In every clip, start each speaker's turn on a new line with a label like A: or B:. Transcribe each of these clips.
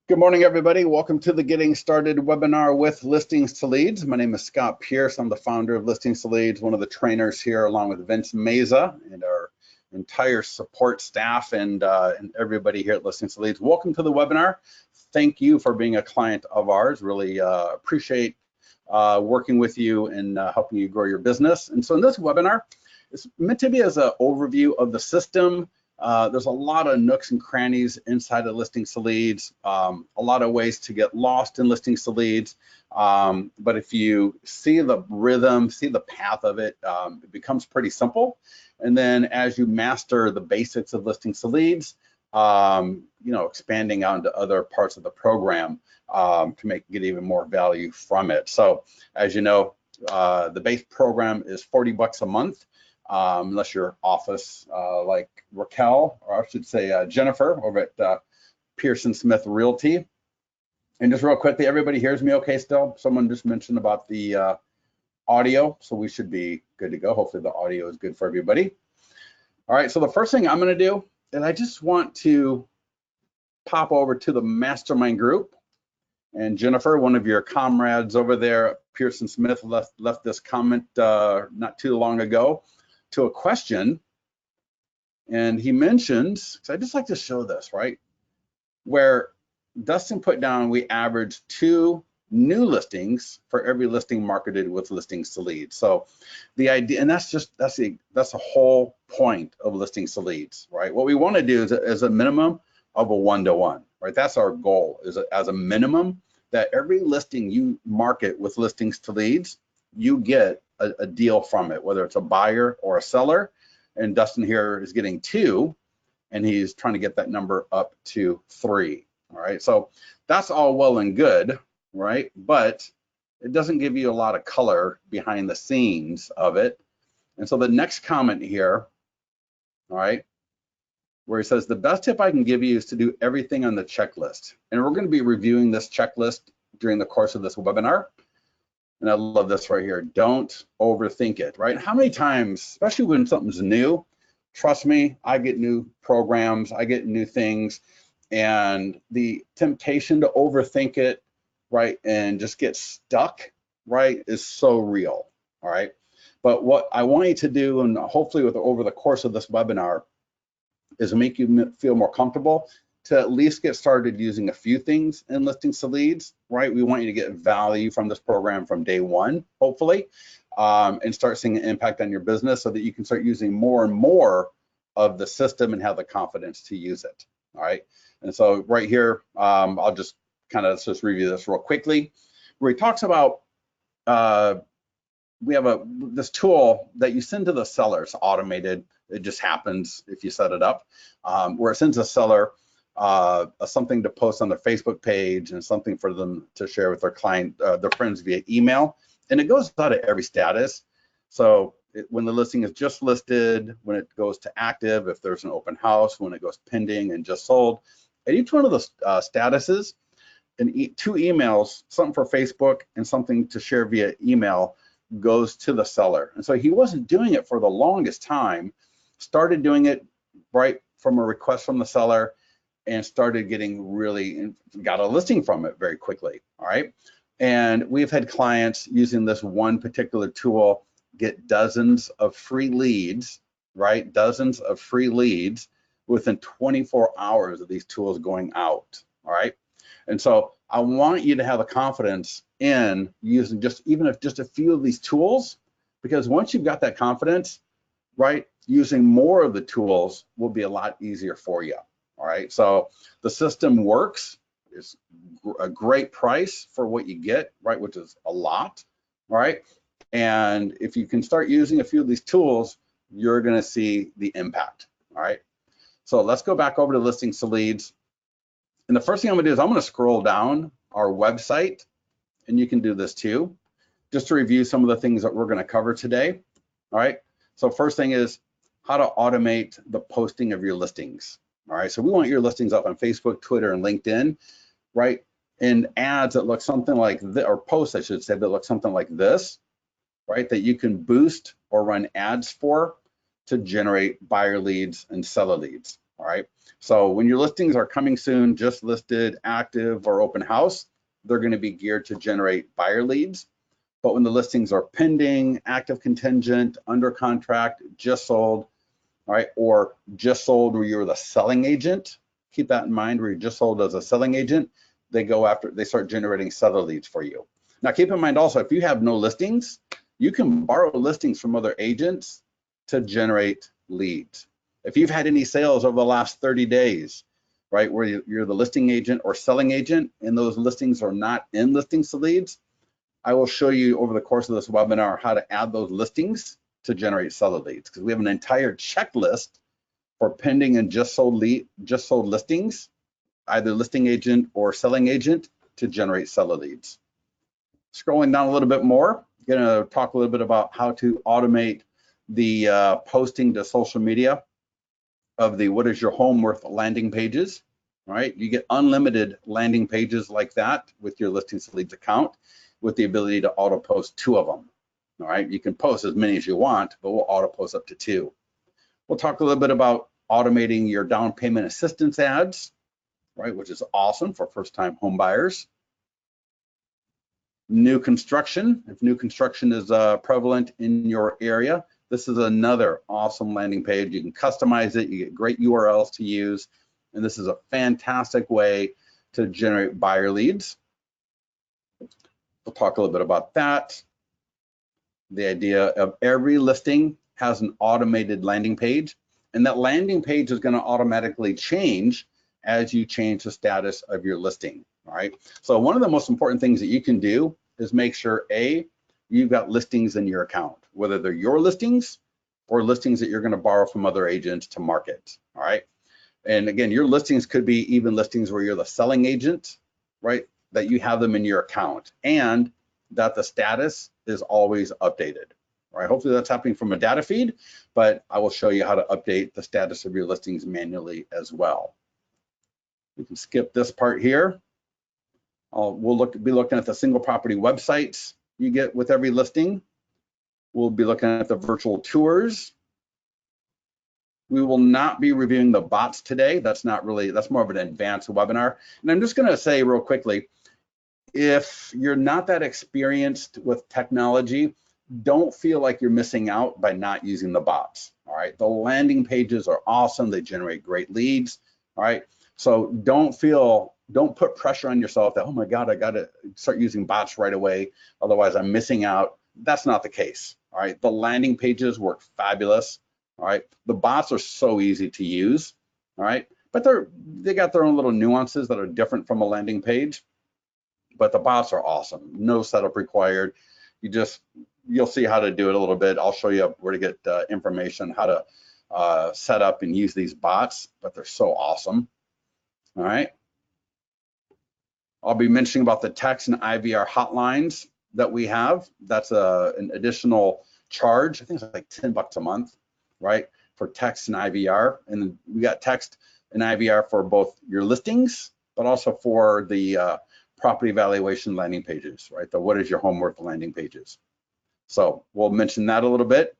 A: Good morning, everybody. Welcome to the Getting Started webinar with Listings to Leads. My name is Scott Pierce. I'm the founder of Listings to Leads, one of the trainers here, along with Vince Meza and our entire support staff and everybody here at Listings to Leads. Welcome to the webinar. Thank you for being a client of ours. Really appreciate working with you and helping you grow your business. And so in this webinar, it's meant to be as an overview of the system. There's a lot of nooks and crannies inside of Listings to Leads, a lot of ways to get lost in Listings to Leads. But if you see the rhythm, see the path of it, it becomes pretty simple. And then as you master the basics of Listings to Leads, expanding out into other parts of the program to get even more value from it. So as you know, the base program is $40 a month. Unless you're office like Raquel, or I should say Jennifer over at Pearson Smith Realty. And just real quickly, everybody hears me okay still? Someone just mentioned about the audio, so we should be good to go. Hopefully the audio is good for everybody. All right, so the first thing I'm gonna do is I just want to pop over to the mastermind group. And Jennifer, one of your comrades over there, Pearson Smith, left this comment not too long ago to a question, and he mentions, so I just like to show this, right, where Dustin put down we average 2 new listings for every listing marketed with Listings to Leads. So the idea, and that's the whole point of Listings to Leads, right? What we want to do is a minimum of a 1-to-1, right? That's our goal, is as a minimum that every listing you market with Listings to Leads, you get a deal from it, whether it's a buyer or a seller. And Dustin here is getting 2, and he's trying to get that number up to 3. All right, so that's all well and good, right? But it doesn't give you a lot of color behind the scenes of it. And so the next comment here, all right, where he says, the best tip I can give you is to do everything on the checklist. And we're going to be reviewing this checklist during the course of this webinar. And I love this right here. Don't overthink it, right? How many times, especially when something's new, trust me, I get new programs, I get new things, and the temptation to overthink it, right, and just get stuck, right, is so real, all right? But what I want you to do, and hopefully over the course of this webinar, is make you feel more comfortable to at least get started using a few things in Listings to Leads, right? We want you to get value from this program from day one, hopefully, and start seeing an impact on your business so that you can start using more and more of the system and have the confidence to use it, all right? And so right here, I'll just just review this real quickly, where he talks about, we have this tool that you send to the seller. It's automated. It just happens if you set it up, where it sends a seller something to post on their Facebook page and something for them to share with their client, their friends via email. And it goes out at every status. So when the listing is just listed, when it goes to active, if there's an open house, when it goes pending and just sold, at each one of the statuses, and 2 emails, something for Facebook and something to share via email, goes to the seller. And so he wasn't doing it for the longest time, started doing it right from a request from the seller, and started getting got a listing from it very quickly, all right? And we've had clients using this one particular tool get dozens of free leads, right? Dozens of free leads within 24 hours of these tools going out, all right? And so I want you to have the confidence in using even if just a few of these tools, because once you've got that confidence, right, using more of the tools will be a lot easier for you. All right, so the system works. It's a great price for what you get, right, which is a lot, all right? And if you can start using a few of these tools, you're gonna see the impact, all right? So let's go back over to Listings to Leads. And the first thing I'm gonna do is I'm gonna scroll down our website, and you can do this too, just to review some of the things that we're gonna cover today, all right? So first thing is how to automate the posting of your listings. All right, so we want your listings up on Facebook, Twitter, and LinkedIn, right? And ads that look something like this, or posts, I should say, that look something like this, right? That you can boost or run ads for to generate buyer leads and seller leads, All right. So when your listings are coming soon, just listed, active, or open house, they're going to be geared to generate buyer leads. But when the listings are pending, active contingent, under contract, just sold, all right, or just sold where you're the selling agent, keep that in mind, where you just sold as a selling agent, they start generating seller leads for you. Now, keep in mind also, if you have no listings, you can borrow listings from other agents to generate leads. If you've had any sales over the last 30 days, right, where you're the listing agent or selling agent, and those listings are not in listings to leads, I will show you over the course of this webinar how to add those listings to generate seller leads, because we have an entire checklist for pending and just sold listings, either listing agent or selling agent, to generate seller leads. Scrolling down a little bit more, I'm going to talk a little bit about how to automate the posting to social media of the What is Your Home Worth landing pages. All right, you get unlimited landing pages like that with your listings to leads account, with the ability to auto post 2 of them. All right, you can post as many as you want, but we'll auto post up to 2. We'll talk a little bit about automating your down payment assistance ads, right, which is awesome for first-time home buyers. New construction, if new construction is prevalent in your area, this is another awesome landing page. You can customize it, you get great URLs to use, and this is a fantastic way to generate buyer leads. We'll talk a little bit about that. The idea of every listing has an automated landing page, and that landing page is going to automatically change as you change the status of your listing. All right. So one of the most important things that you can do is make sure, A, you've got listings in your account, whether they're your listings or listings that you're going to borrow from other agents to market. All right. And again, your listings could be even listings where you're the selling agent, right? That you have them in your account and that the status is always updated. All right. Hopefully that's happening from a data feed, but I will show you how to update the status of your listings manually as well. We can skip this part here. We'll be looking at the single property websites you get with every listing. We'll be looking at the virtual tours. We will not be reviewing the bots today. That's more of an advanced webinar. And I'm just going to say real quickly, if you're not that experienced with technology, don't feel like you're missing out by not using the bots. All right. The landing pages are awesome. They generate great leads. All right. So don't put pressure on yourself that, oh my God, I got to start using bots right away, otherwise I'm missing out. That's not the case. All right. The landing pages work fabulous. All right. The bots are so easy to use. All right. But they got their own little nuances that are different from a landing page. But the bots are awesome. No setup required. You'll see how to do it a little bit. I'll show you where to get information, how to set up and use these bots, but they're so awesome. All right. I'll be mentioning about the text and IVR hotlines that we have. That's an additional charge. I think it's like $10 a month, right, for text and IVR. And we got text and IVR for both your listings, but also for the property valuation landing pages, right? The What is Your Home Worth landing pages. So we'll mention that a little bit.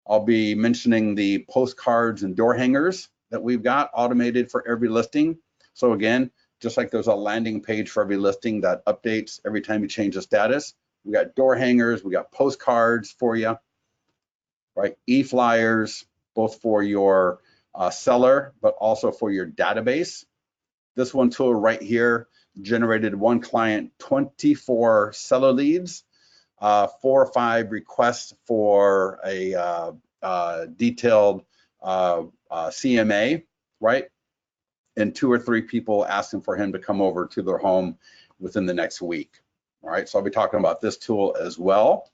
A: I'll be mentioning the postcards and door hangers that we've got automated for every listing. So again, just like there's a landing page for every listing that updates every time you change the status, we got door hangers, we got postcards for you, right? E-flyers, both for your seller, but also for your database. This one tool right here generated one client 24 seller leads, 4 or 5 requests for a detailed CMA, right? And 2 or 3 people asking for him to come over to their home within the next week. All right, so I'll be talking about this tool as well.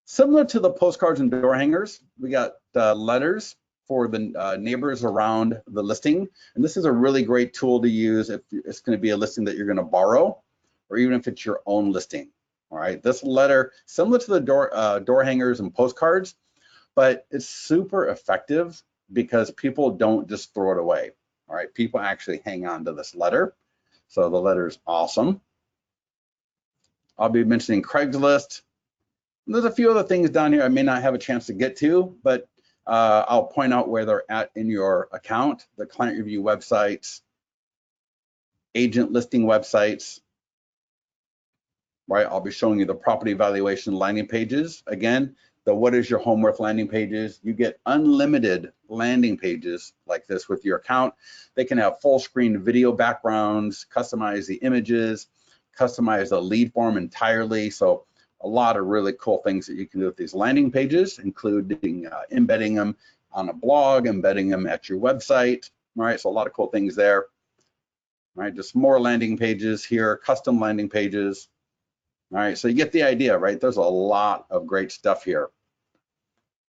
A: Similar to the postcards and door hangers, we got letters for the neighbors around the listing. And this is a really great tool to use if it's going to be a listing that you're going to borrow, or even if it's your own listing. All right, this letter, similar to the door hangers and postcards, but it's super effective because people don't just throw it away. All right, people actually hang on to this letter. So the letter is awesome. I'll be mentioning Craigslist. And there's a few other things down here I may not have a chance to get to, but I'll point out where they're at in your account, the client review websites, agent listing websites, right? I'll be showing you the property valuation landing pages. Again, the what is your home worth landing pages. You get unlimited landing pages like this with your account. They can have full screen video backgrounds, customize the images, customize the lead form entirely. So a lot of really cool things that you can do with these landing pages, including embedding them on a blog, embedding them at your website. All right, so a lot of cool things there. All right, just more landing pages here, custom landing pages. All right, so you get the idea, right? There's a lot of great stuff here.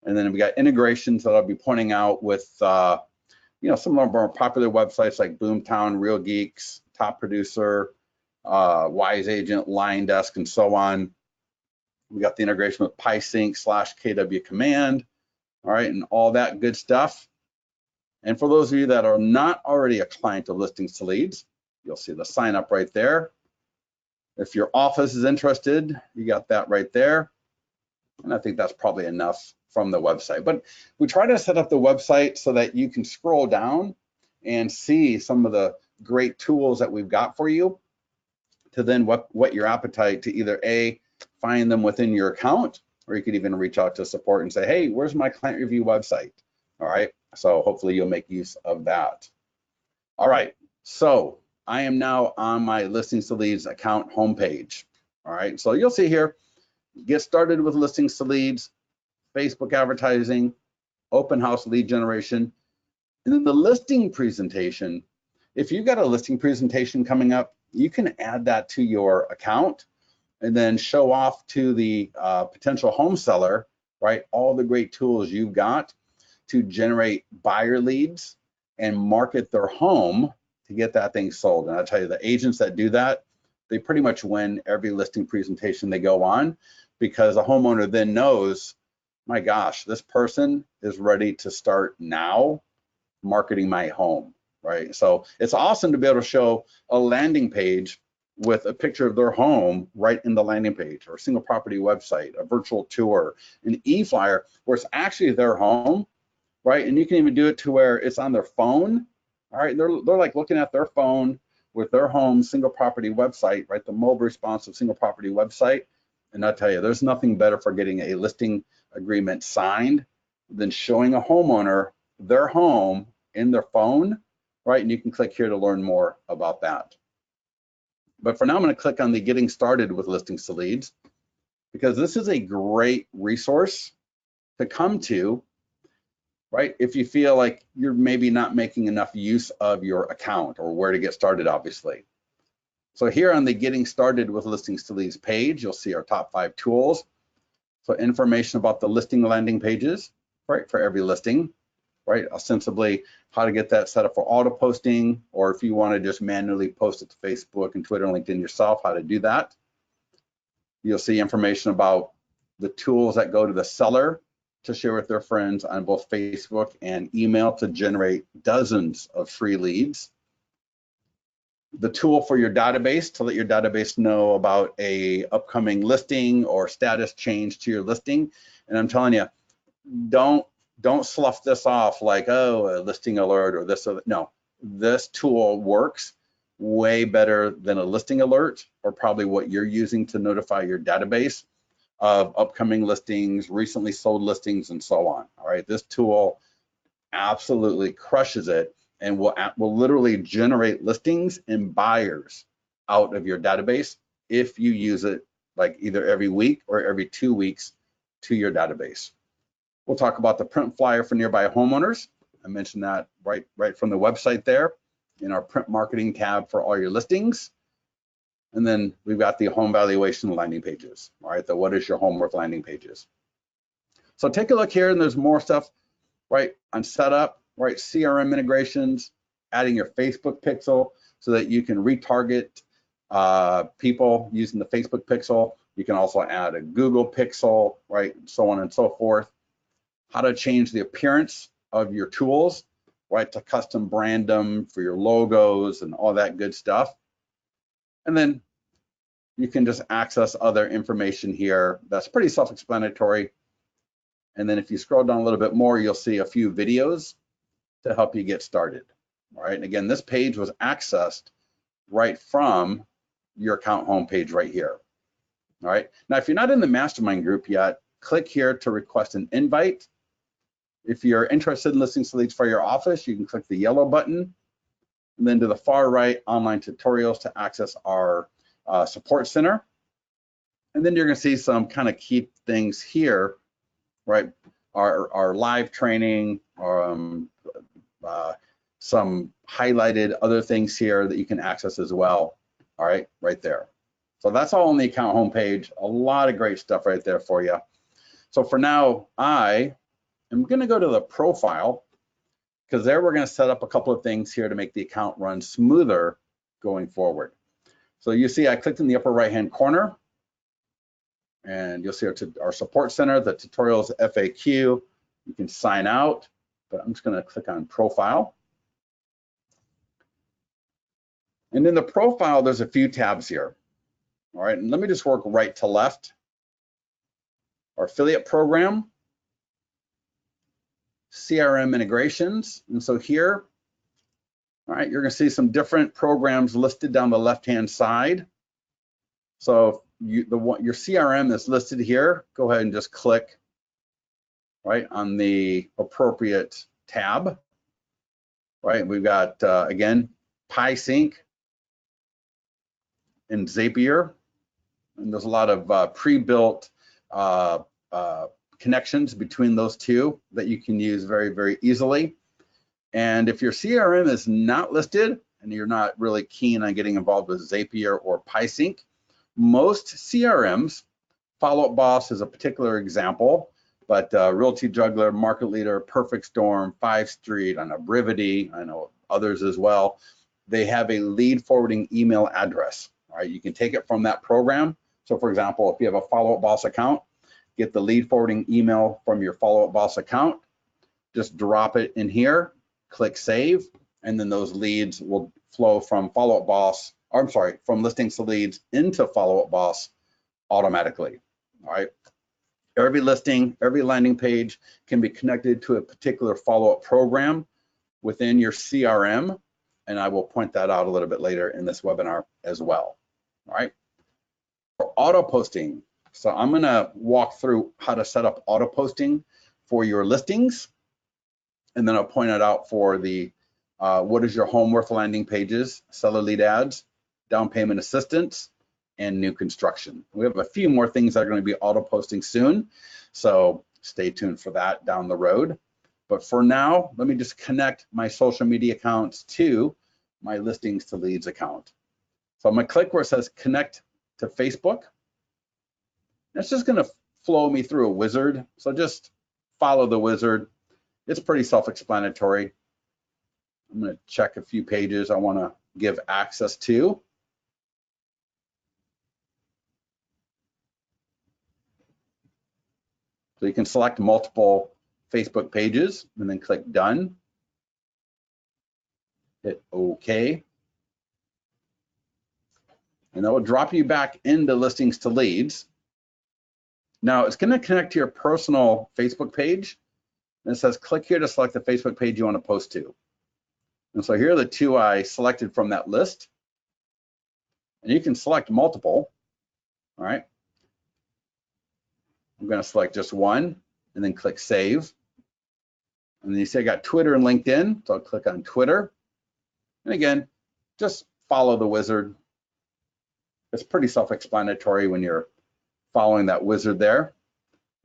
A: And then we got integrations that I'll be pointing out with, you know, some of our more popular websites like Boomtown, Real Geeks, Top Producer, Wise Agent, Line Desk, and so on. We got the integration with PySync/KW Command, all right, and all that good stuff. And for those of you that are not already a client of Listings to Leads, you'll see the sign up right there. If your office is interested, you got that right there. And I think that's probably enough from the website. But we try to set up the website so that you can scroll down and see some of the great tools that we've got for you to then whet your appetite to either A, find them within your account, or you could even reach out to support and say, hey, where's my client review website? All right, so hopefully you'll make use of that. All right, so I am now on my Listings to Leads account homepage. All right, so you'll see here, get started with Listings to Leads, Facebook advertising, open house lead generation, and then the listing presentation. If you've got a listing presentation coming up, you can add that to your account and then show off to the potential home seller, right, all the great tools you've got to generate buyer leads and market their home to get that thing sold. And I'll tell you, the agents that do that, they pretty much win every listing presentation they go on, because the homeowner then knows, my gosh, this person is ready to start now marketing my home, right? So it's awesome to be able to show a landing page with a picture of their home right in the landing page, or a single property website, a virtual tour, an e-flyer where it's actually their home, right? And you can even do it to where it's on their phone. All right, they're like looking at their phone with their home single property website, right? The mobile responsive single property website. And I'll tell you, there's nothing better for getting a listing agreement signed than showing a homeowner their home in their phone, right? And you can click here to learn more about that. But for now, I'm going to click on the Getting Started with Listings to Leads, because this is a great resource to come to, right? If you feel like you're maybe not making enough use of your account, or where to get started, obviously. So here on the Getting Started with Listings to Leads page, you'll see our top 5 tools. So information about the listing landing pages, right, for every listing, right? Ostensibly how to get that set up for auto posting, or if you want to just manually post it to Facebook and Twitter and LinkedIn yourself, how to do that. You'll see information about the tools that go to the seller to share with their friends on both Facebook and email to generate dozens of free leads. The tool for your database to let your database know about a upcoming listing or status change to your listing. And I'm telling you, don't slough this off like, oh, a listing alert or this or that. No, this tool works way better than a listing alert, or probably what you're using to notify your database of upcoming listings, recently sold listings, and so on. All right, this tool absolutely crushes it, and will literally generate listings and buyers out of your database if you use it like either every week or every 2 weeks to your database. We'll talk about the print flyer for nearby homeowners. I mentioned that right from the website there in our print marketing tab for all your listings. And then we've got the home valuation landing pages, all right, the what is your home worth landing pages. So take a look here, and there's more stuff, right, on setup, right, CRM integrations, adding your Facebook pixel so that you can retarget people using the Facebook pixel. You can also add a Google pixel, right, so on and so forth. How to change the appearance of your tools, right, to custom brand them for your logos and all that good stuff. And then you can just access other information here that's pretty self-explanatory. And then if you scroll down a little bit more, you'll see a few videos to help you get started. All right, and again, this page was accessed right from your account homepage right here. All right, now if you're not in the mastermind group yet, click here to request an invite. If you're interested in listing leads for your office, you can click the yellow button, and then to the far right, online tutorials to access our support center. And then you're gonna see some kind of key things here, right? Our live training, some highlighted other things here that you can access as well. All right, right there. So that's all on the account homepage. A lot of great stuff right there for you. So for now, I am gonna go to the profile, because there we're gonna set up a couple of things here to make the account run smoother going forward. So you see I clicked in the upper right-hand corner, and you'll see our support center, the tutorials FAQ. You can sign out, but I'm just gonna click on profile. And in the profile, there's a few tabs here. All right, and let me just work right to left. Our affiliate program, CRM integrations. And so here, all right, you're gonna see some different programs listed down the left-hand side. So your CRM is listed here. Go ahead and just click right on the appropriate tab. Right, we've got, again, PieSync and Zapier. And there's a lot of pre-built connections between those two that you can use very, very easily. And if your CRM is not listed and you're not really keen on getting involved with Zapier or PieSync, most CRMs, Follow Up Boss is a particular example, but Realty Juggler, Market Leader, Perfect Storm, 5 Street, I know Brivity, I know others as well, they have a lead forwarding email address. All right, you can take it from that program. So for example, if you have a Follow Up Boss account, get the lead forwarding email from your Follow Up Boss account, just drop it in here, click save, and then those leads will flow from Follow Up Boss, or I'm sorry, from listings to leads into Follow Up Boss automatically. All right. Every listing, every landing page can be connected to a particular follow-up program within your CRM, and I will point that out a little bit later in this webinar as well. All right. For auto posting, so I'm going to walk through how to set up auto posting for your listings, and then I'll point it out for the what is your home worth landing pages, seller lead ads, down payment assistance, and new construction. We have a few more things that are going to be auto posting soon, so stay tuned for that down the road. But for now, let me just connect my social media accounts to my listings to leads account. So I'm going to click where it says connect to Facebook. It's just going to flow me through a wizard, so just follow the wizard. It's pretty self-explanatory. I'm going to check a few pages I want to give access to. So you can select multiple Facebook pages and then click done. Hit OK. And that will drop you back into listings to leads. Now it's going to connect to your personal Facebook page. And it says click here to select the Facebook page you want to post to. And so here are the two I selected from that list. And you can select multiple. All right. I'm going to select just one and then click save. And then you see I got Twitter and LinkedIn, so I'll click on Twitter. And again, just follow the wizard. It's pretty self-explanatory when you're following that wizard there.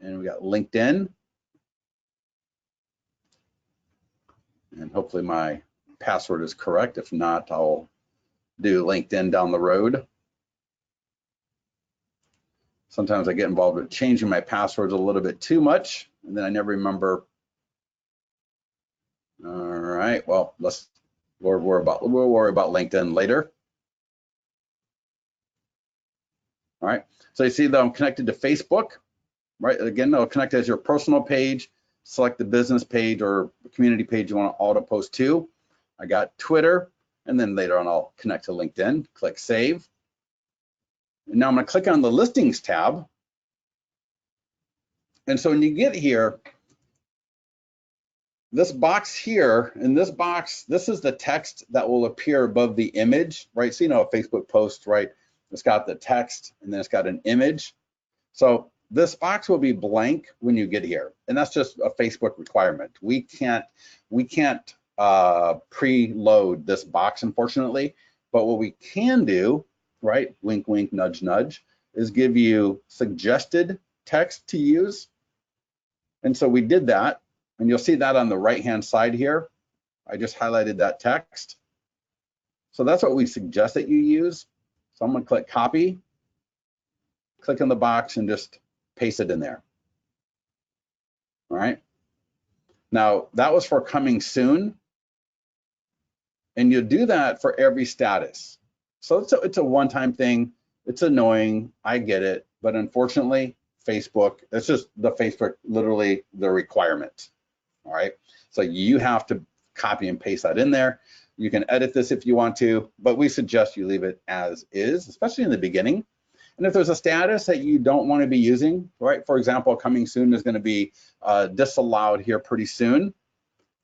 A: And we got LinkedIn. And hopefully my password is correct. If not, I'll do LinkedIn down the road. Sometimes I get involved with changing my passwords a little bit too much, and then I never remember. All right, well, we'll worry about LinkedIn later. All right, so you see that I'm connected to Facebook, right? Again, I'll connect as your personal page, select the business page or community page you want to auto post to. I got Twitter, and then later on I'll connect to LinkedIn, click save. And now I'm going to click on the listings tab. And so when you get here, this box here, in this box, this is the text that will appear above the image, right? So, you know, a Facebook post, right? It's got the text and then it's got an image. So this box will be blank when you get here. And that's just a Facebook requirement. We can't preload this box, unfortunately. But what we can do, right? Wink, wink, nudge, nudge, is give you suggested text to use. And so we did that. And you'll see that on the right-hand side here. I just highlighted that text. So that's what we suggest that you use. So I'm going to click copy, click on the box, and just paste it in there. All right. Now, that was for coming soon. And you'll do that for every status. So it's a one-time thing. It's annoying. I get it. But unfortunately, Facebook, it's just the Facebook, literally the requirement. All right, so you have to copy and paste that in there. You can edit this if you want to, but we suggest you leave it as is, especially in the beginning. And if there's a status that you don't want to be using, right? For example, coming soon is going to be disallowed here pretty soon,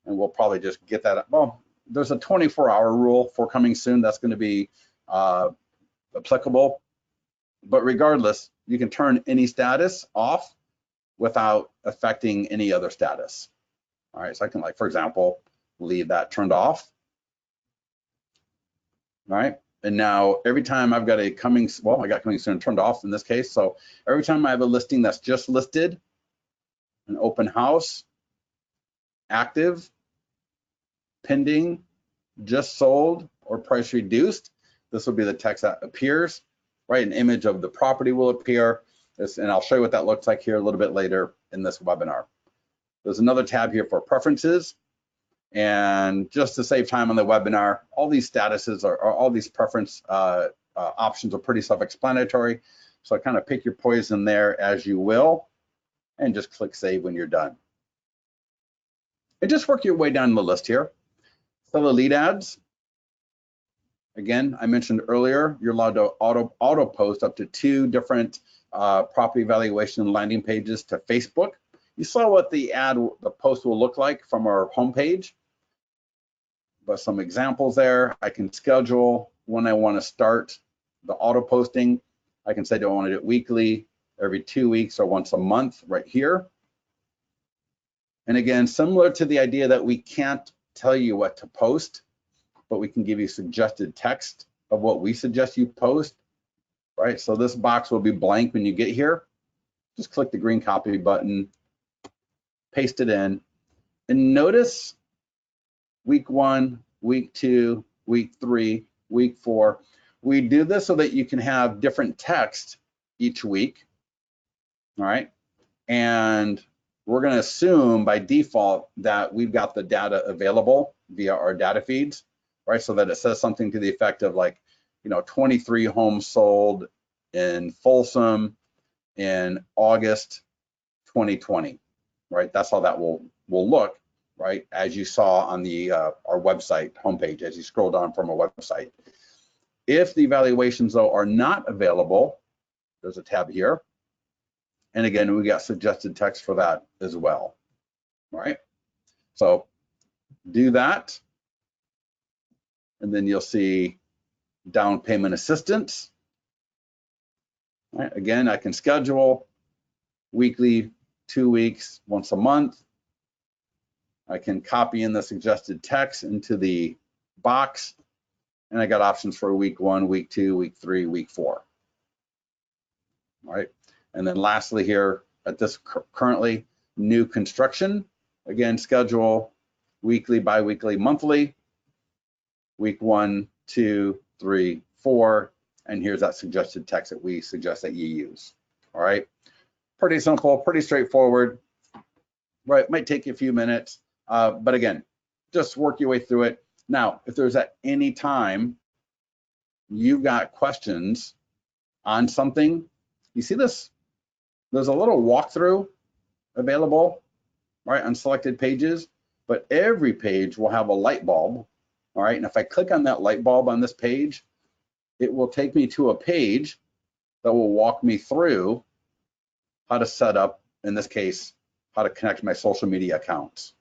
A: and we'll probably just get that. Well, there's a 24-hour rule for coming soon that's going to be applicable, but regardless, you can turn any status off without affecting any other status. All right, so I can, like, for example, leave that turned off. All right, and now every time I've got a coming, well, I got coming soon turned off in this case. So every time I have a listing that's just listed, an open house, active, pending, just sold, or price reduced, this will be the text that appears, right? An image of the property will appear. And I'll show you what that looks like here a little bit later in this webinar. There's another tab here for preferences. And just to save time on the webinar, all these statuses or all these preference options are pretty self-explanatory. So kind of pick your poison there as you will, and just click save when you're done. And just work your way down the list here. Seller lead ads. Again, I mentioned earlier, you're allowed to auto post up to 2 different property valuation landing pages to Facebook. You saw what the post will look like from our homepage, but some examples there. I can schedule when I want to start the auto posting. I can say, do I want to do it weekly, every 2 weeks, or once a month right here. And again, similar to the idea that we can't tell you what to post, but we can give you suggested text of what we suggest you post, right? So this box will be blank when you get here. Just click the green copy button, paste it in, and notice week 1, week 2, week 3, week 4. We do this so that you can have different text each week, all right? And we're going to assume by default that we've got the data available via our data feeds, right? So that it says something to the effect of, like, you know, 23 homes sold in Folsom in August 2020. Right, that's how that will look, right, as you saw on the our website homepage as you scroll down from our website. If the evaluations, though, are not available, there's a tab here, and again, we got suggested text for that as well, right? So do that, and then you'll see down payment assistance. Right, again, I can schedule weekly, 2 weeks, once a month. I can copy in the suggested text into the box, and I got options for week 1, week 2, week 3, week 4. All right, and then lastly here at this currently new construction, again, schedule weekly, bi-weekly, monthly, week 1, 2, 3, 4, and here's that suggested text that we suggest that you use. All right. Pretty simple, pretty straightforward, right? Might take you a few minutes, but again, just work your way through it. Now, if there's at any time you've got questions on something, you see this, there's a little walkthrough available, right, on selected pages, but every page will have a light bulb, all right? And if I click on that light bulb on this page, it will take me to a page that will walk me through how to set up in this case, how to connect my social media accounts.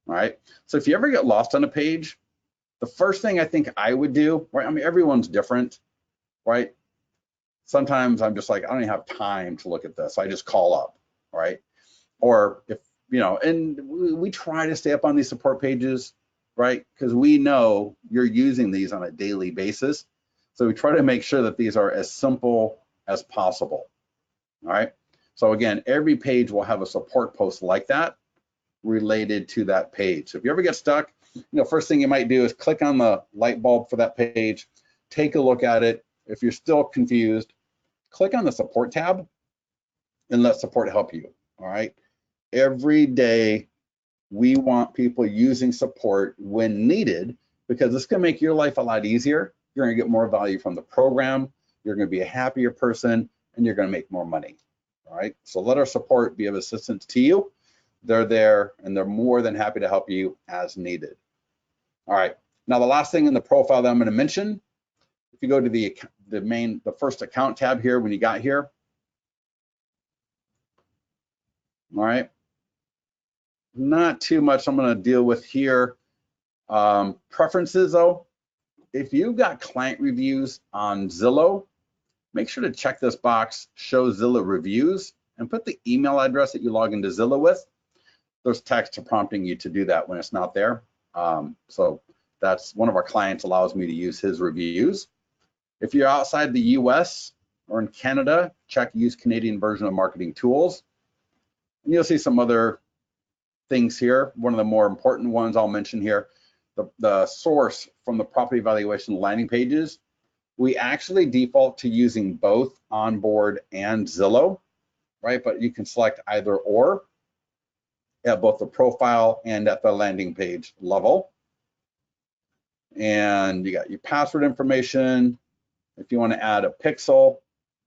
A: All right. So if you ever get lost on a page, the first thing I think I would do, right? I mean, everyone's different, right? Sometimes I'm just like, I don't even have time to look at this. I just call up, right? Or if, you know, and we try to stay up on these support pages, right? Because we know you're using these on a daily basis. So we try to make sure that these are as simple as possible, all right? So again, every page will have a support post like that related to that page. So if you ever get stuck, you know, first thing you might do is click on the light bulb for that page, take a look at it. If you're still confused, click on the support tab and let support help you, all right? Every day, we want people using support when needed, because it's gonna make your life a lot easier. You're gonna get more value from the program, you're gonna be a happier person, and you're gonna make more money, all right? So let our support be of assistance to you. They're there, and they're more than happy to help you as needed. All right, now the last thing in the profile that I'm gonna mention, if you go to the first account tab here when you got here, all right, not too much I'm going to deal with here. Preferences though, if you've got client reviews on Zillow, make sure to check this box, show Zillow reviews, and put the email address that you log into Zillow with. There's text prompting you to do that when it's not there. So that's one of our clients allows me to use his reviews. If you're outside the US or in Canada, check use Canadian version of marketing tools. And you'll see some other things here. One of the more important ones I'll mention here, the source from the property valuation landing pages. We actually default to using both Onboard and Zillow, right? But you can select either or at both the profile and at the landing page level. And you got your password information. If you want to add a pixel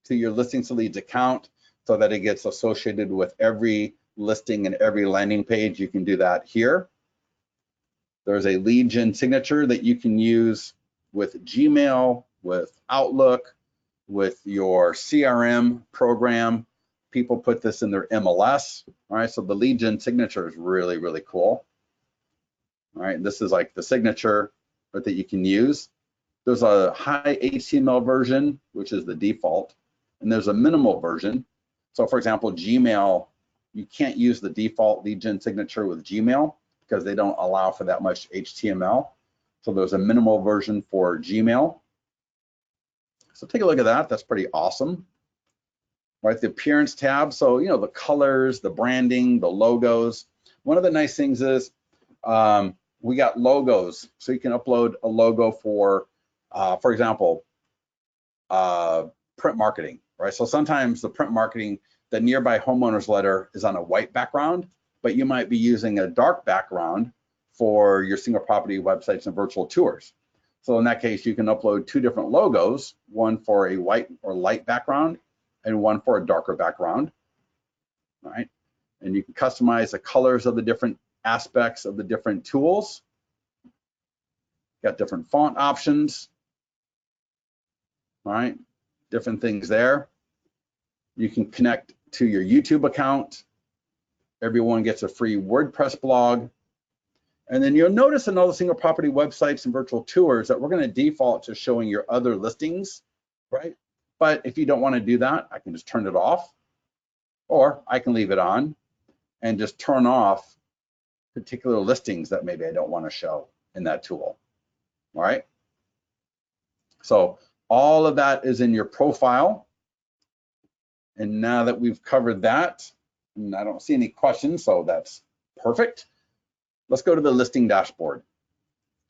A: to your listings to leads account so that it gets associated with every listing and every landing page, you can do that here. There's a lead gen signature that you can use with Gmail, with Outlook, with your CRM program. People put this in their MLS, all right? So the lead gen signature is really, really cool. All right, this is like the signature that you can use. There's a high HTML version, which is the default, and there's a minimal version. So for example, Gmail, you can't use the default lead gen signature with Gmail because they don't allow for that much HTML. So there's a minimal version for Gmail. So take a look at that, that's pretty awesome. Right, the appearance tab, so you know, the colors, the branding, the logos. One of the nice things is we got logos, so you can upload a logo for example, print marketing, right? So sometimes the print marketing, the nearby homeowners letter is on a white background, but you might be using a dark background for your single property websites and virtual tours. So in that case, you can upload two different logos, one for a white or light background and one for a darker background, right? And you can customize the colors of the different aspects of the different tools. Got different font options, all right? Different things there. You can connect to your YouTube account. Everyone gets a free WordPress blog. And then you'll notice in all the single property websites and virtual tours that we're going to default to showing your other listings, right? But if you don't want to do that, I can just turn it off, or I can leave it on and just turn off particular listings that maybe I don't want to show in that tool, all right? So all of that is in your profile. And now that we've covered that, and I don't see any questions, so that's perfect. Let's go to the listing dashboard.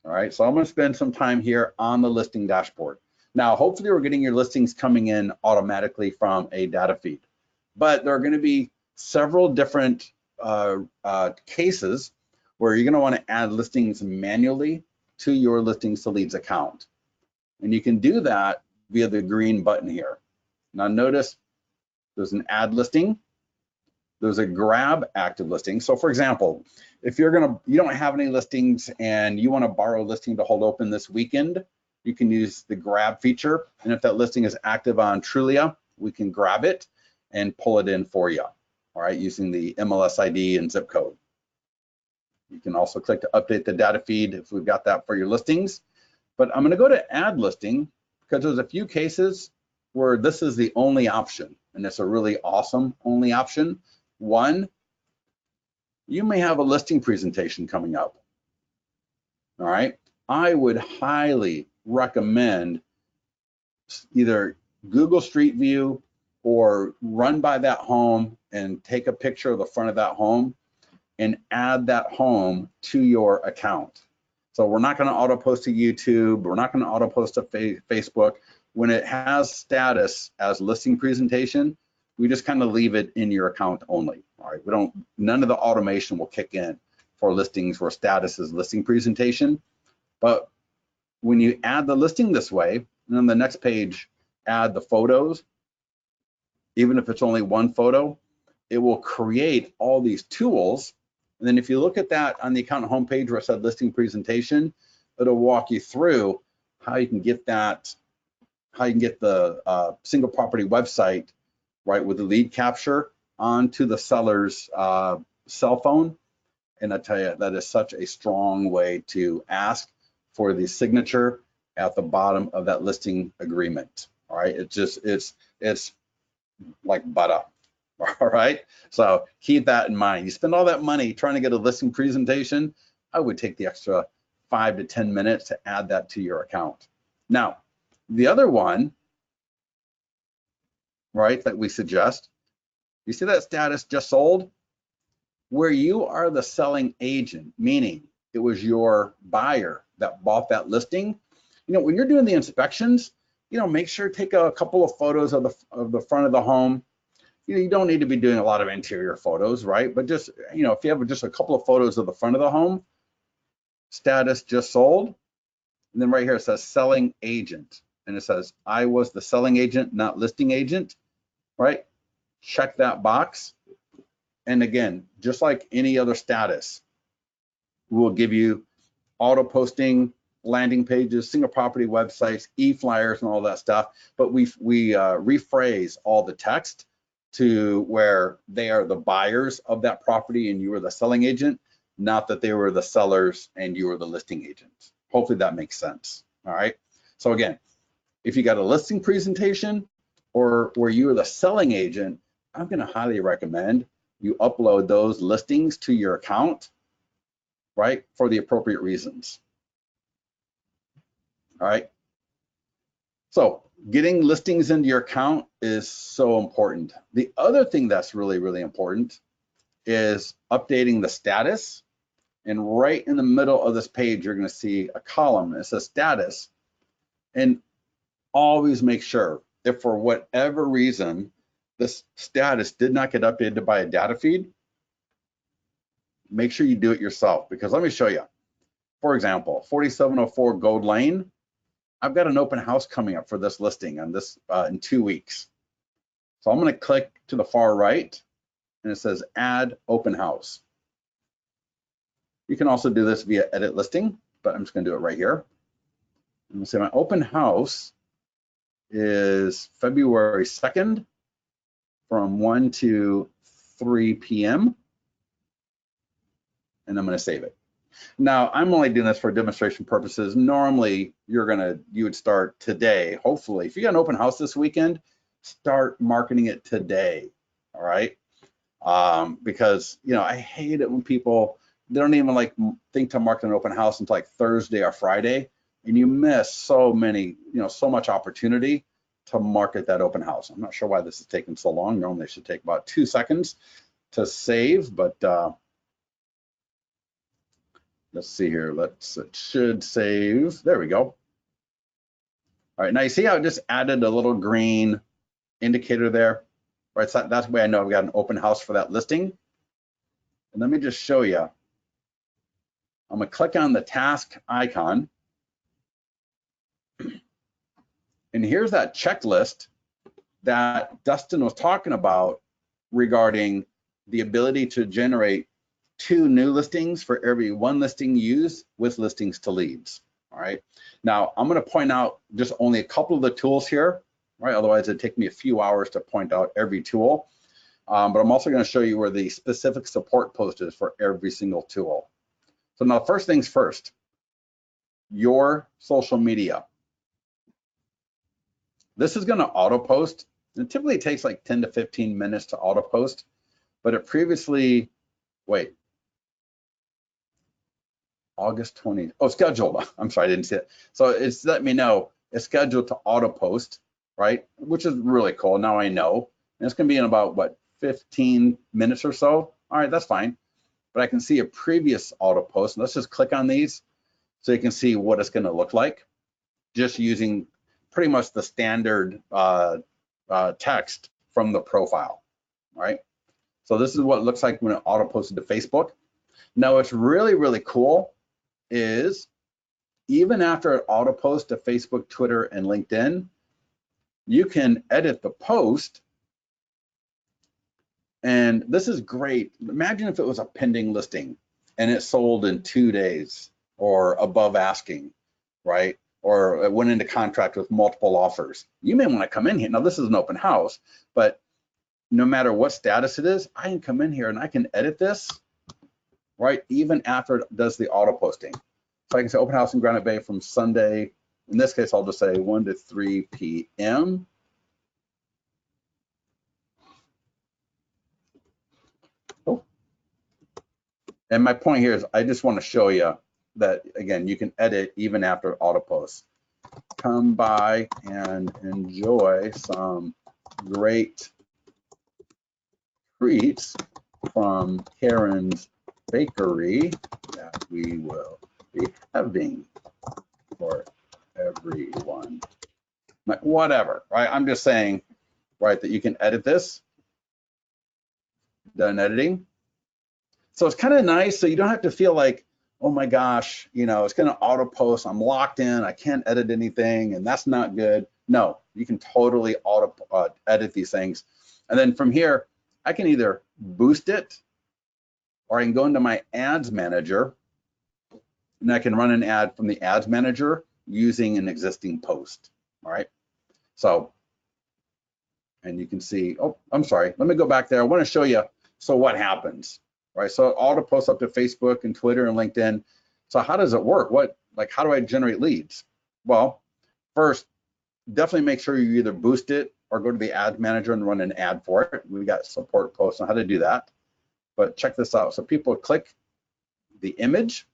A: All right, so I'm going to spend some time here on the listing dashboard. Now, hopefully we're getting your listings coming in automatically from a data feed, but there are going to be several different cases where you're going to want to add listings manually to your listings to leads account. And you can do that via the green button here. Now notice there's an add listing, there's a grab active listing. So for example, if you don't have any listings and you want to borrow a listing to hold open this weekend, you can use the grab feature. And if that listing is active on Trulia, we can grab it and pull it in for you. all right, using the MLS ID and zip code. You can also click to update the data feed if we've got that for your listings. But I'm going to go to add listing because there's a few cases where this is the only option, and it's a really awesome only option. One, you may have a listing presentation coming up. All right, I would highly recommend either Google Street View or run by that home and take a picture of the front of that home and add that home to your account. So we're not going to auto post to YouTube. We're not going to auto post to Facebook. When it has status as listing presentation, we just kind of leave it in your account only. All right, we don't, none of the automation will kick in for listings where status is listing presentation. But when you add the listing this way, and on the next page, add the photos, even if it's only one photo, it will create all these tools. And then if you look at that on the account homepage where it said listing presentation, it'll walk you through how you can get that, how you can get the single property website, right, with the lead capture onto the seller's cell phone. And I tell you, that is such a strong way to ask for the signature at the bottom of that listing agreement. All right, it's like butter. All right, so keep that in mind. You spend all that money trying to get a listing presentation, I would take the extra 5 to 10 minutes to add that to your account. Now, the other one, right, that we suggest, you see that status just sold? Where you are the selling agent, meaning it was your buyer that bought that listing. You know, when you're doing the inspections, you know, make sure to take a couple of photos of the front of the home. You know, you don't need to be doing a lot of interior photos, right? But just, you know, if you have just a couple of photos of the front of the home, status just sold. And then right here it says selling agent. And it says, I was the selling agent, not listing agent, right? Check that box. And again, just like any other status, we'll give you auto posting, landing pages, single property websites, e-flyers, and all that stuff. But we rephrase all the text to where they are the buyers of that property and you were the selling agent, not that they were the sellers and you were the listing agent. Hopefully that makes sense. All right. So again, if you got a listing presentation or where you are the selling agent, I'm going to highly recommend you upload those listings to your account, right, for the appropriate reasons. All right. So getting listings into your account is so important. The other thing that's really, really important is updating the status. And right in the middle of this page, you're going to see a column that says status. And always make sure if for whatever reason this status did not get updated by a data feed, make sure you do it yourself. Because let me show you. For example, 4704 Gold Lane, I've got an open house coming up for this listing on this in 2 weeks. So I'm going to click to the far right and it says add open house. You can also do this via edit listing, but I'm just going to do it right here. I'm going to say my open house is February 2nd from 1 to 3 p.m. And I'm going to save it. Now, I'm only doing this for demonstration purposes. Normally, you would start today, hopefully. If you got an open house this weekend, start marketing it today, all right? Because, you know, I hate it when people, they don't even like think to market an open house until like Thursday or Friday, and you miss so many, you know, so much opportunity to market that open house. I'm not sure why this is taking so long. Normally, it should take about 2 seconds to save, but let's see here. It should save. There we go. All right, now you see how I just added a little green indicator there, right? So that's the way I know I've got an open house for that listing. And let me just show you. I'm gonna click on the task icon. And here's that checklist that Dustin was talking about regarding the ability to generate 2 new listings for every 1 listing used with listings to leads. All right. Now I'm going to point out just only a couple of the tools here, right? Otherwise it'd take me a few hours to point out every tool. but I'm also going to show you where the specific support post is for every single tool. So now first things first, your social media. This is going to auto post. It typically takes like 10 to 15 minutes to auto post, but it previously, wait, August 20, oh, scheduled. I'm sorry, I didn't see it. So it's letting me know it's scheduled to auto post, right? Which is really cool. Now I know. And it's going to be in about, what, 15 minutes or so. All right, that's fine. But I can see a previous auto post. Let's just click on these so you can see what it's going to look like, just using pretty much the standard text from the profile, right? So this is what it looks like when it auto posted to Facebook. Now, what's really, really cool is even after it auto posts to Facebook, Twitter, and LinkedIn, you can edit the post. And this is great. Imagine if it was a pending listing and it sold in 2 days or above asking, right? Or it went into contract with multiple offers. You may want to come in here. Now, this is an open house, but no matter what status it is, I can come in here and I can edit this, right? Even after it does the auto posting. So I can say open house in Granite Bay from Sunday. In this case, I'll just say 1 to 3 p.m. Oh. And my point here is I just want to show you that, again, you can edit even after auto posts. Come by and enjoy some great treats from Karen's Bakery that we will be having for everyone. Whatever, right? I'm just saying, right, that you can edit this. Done editing. So it's kind of nice, so you don't have to feel like, oh my gosh, you know, it's going to auto post. I'm locked in. I can't edit anything, and that's not good. No, you can totally auto edit these things. And then from here, I can either boost it, or I can go into my ads manager, and I can run an ad from the ads manager using an existing post. All right. So, and you can see, oh, I'm sorry. Let me go back there. I want to show you. So what happens? Right, so it auto posts up to Facebook and Twitter and LinkedIn. So how does it work? How do I generate leads? Well, first, definitely make sure you either boost it or go to the ad manager and run an ad for it. We got support posts on how to do that. But check this out. So people click the image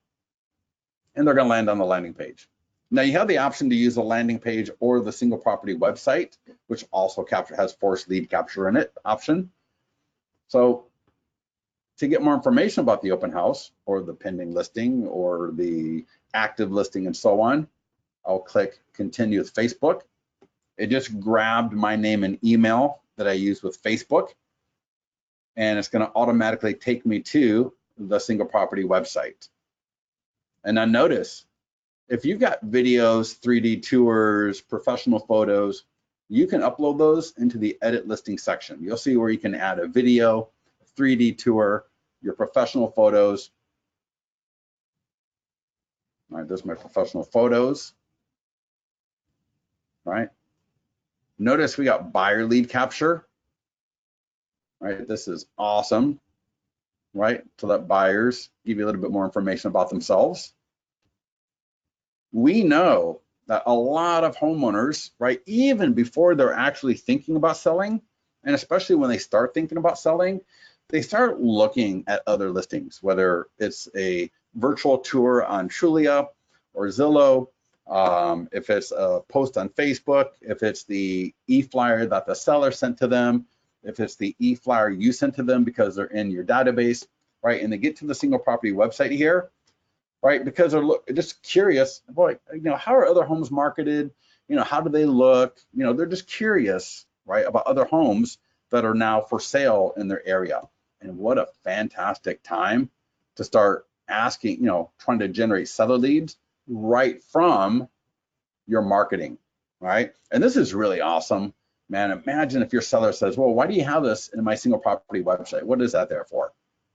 A: and they're going to land on the landing page. Now you have the option to use the landing page or the single property website, which also has forced lead capture in it option. So to get more information about the open house or the pending listing or the active listing and so on, I'll click continue with Facebook. It just grabbed my name and email that I use with Facebook, and it's going to automatically take me to the single property website. And now notice, if you've got videos, 3D tours, professional photos, you can upload those into the edit listing section. You'll see where you can add a video, 3D tour, your professional photos. All right, there's my professional photos. All right. Notice we got buyer lead capture. All right, this is awesome, right? To let buyers give you a little bit more information about themselves. We know that a lot of homeowners, right, even before they're actually thinking about selling, and especially when they start thinking about selling, they start looking at other listings, whether it's a virtual tour on Trulia or Zillow, if it's a post on Facebook, if it's the e-flyer that the seller sent to them, if it's the e-flyer you sent to them because they're in your database, right? And they get to the single property website here, right? Because they're just curious, boy, you know, how are other homes marketed? You know, how do they look? You know, they're just curious, right, about other homes that are now for sale in their area. And what a fantastic time to start asking, you know, trying to generate seller leads right from your marketing, right? And this is really awesome, man. Imagine if your seller says, well, why do you have this in my single property website? What is that there for?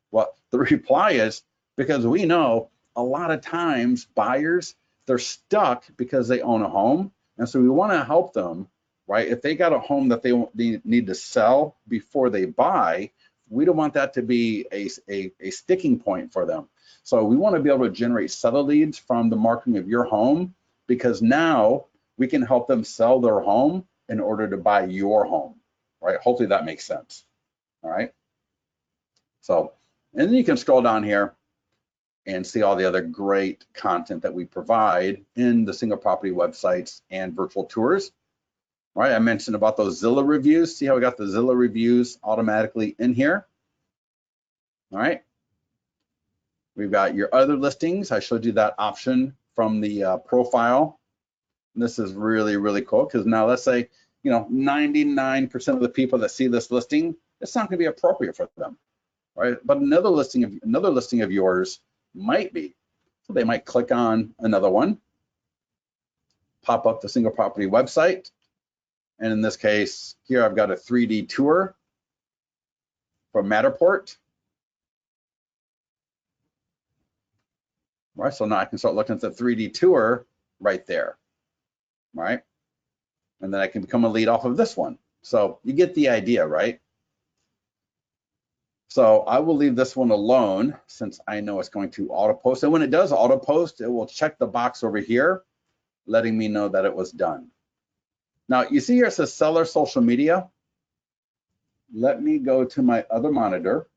A: Well, the reply is because we know a lot of times buyers, they're stuck because they own a home. And so we want to help them right? If they got a home that they need to sell before they buy, we don't want that to be a sticking point for them. So we want to be able to generate seller leads from the marketing of your home, because now we can help them sell their home in order to buy your home, right? Hopefully that makes sense, all right? So, and then you can scroll down here and see all the other great content that we provide in the single property websites and virtual tours. Right, I mentioned about those Zillow reviews. See how we got the Zillow reviews automatically in here? All right. We've got your other listings. I showed you that option from the profile. And this is really, really cool, because now let's say, 99% of the people that see this listing, it's not going to be appropriate for them, right? But another listing of yours might be. So they might click on another one, pop up the single property website. And in this case, here I've got a 3D tour from Matterport. Right, so now I can start looking at the 3D tour right there, right? And then I can become a lead off of this one. So you get the idea, right? So I will leave this one alone, since I know it's going to auto post. And when it does auto post, it will check the box over here, letting me know that it was done. Now, you see here it says seller social media. Let me go to my other monitor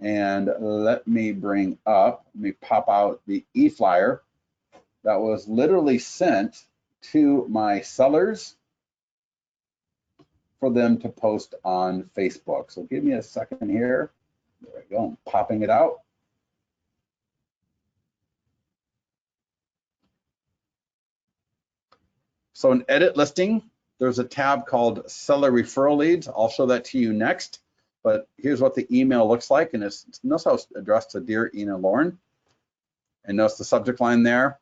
A: and let me pop out the e-flyer that was literally sent to my sellers for them to post on Facebook. So give me a second here. There we go, I'm popping it out. So in edit listing, there's a tab called seller referral leads. I'll show that to you next, but here's what the email looks like. And notice how it's addressed to Dear Ina Lauren. And notice the subject line there,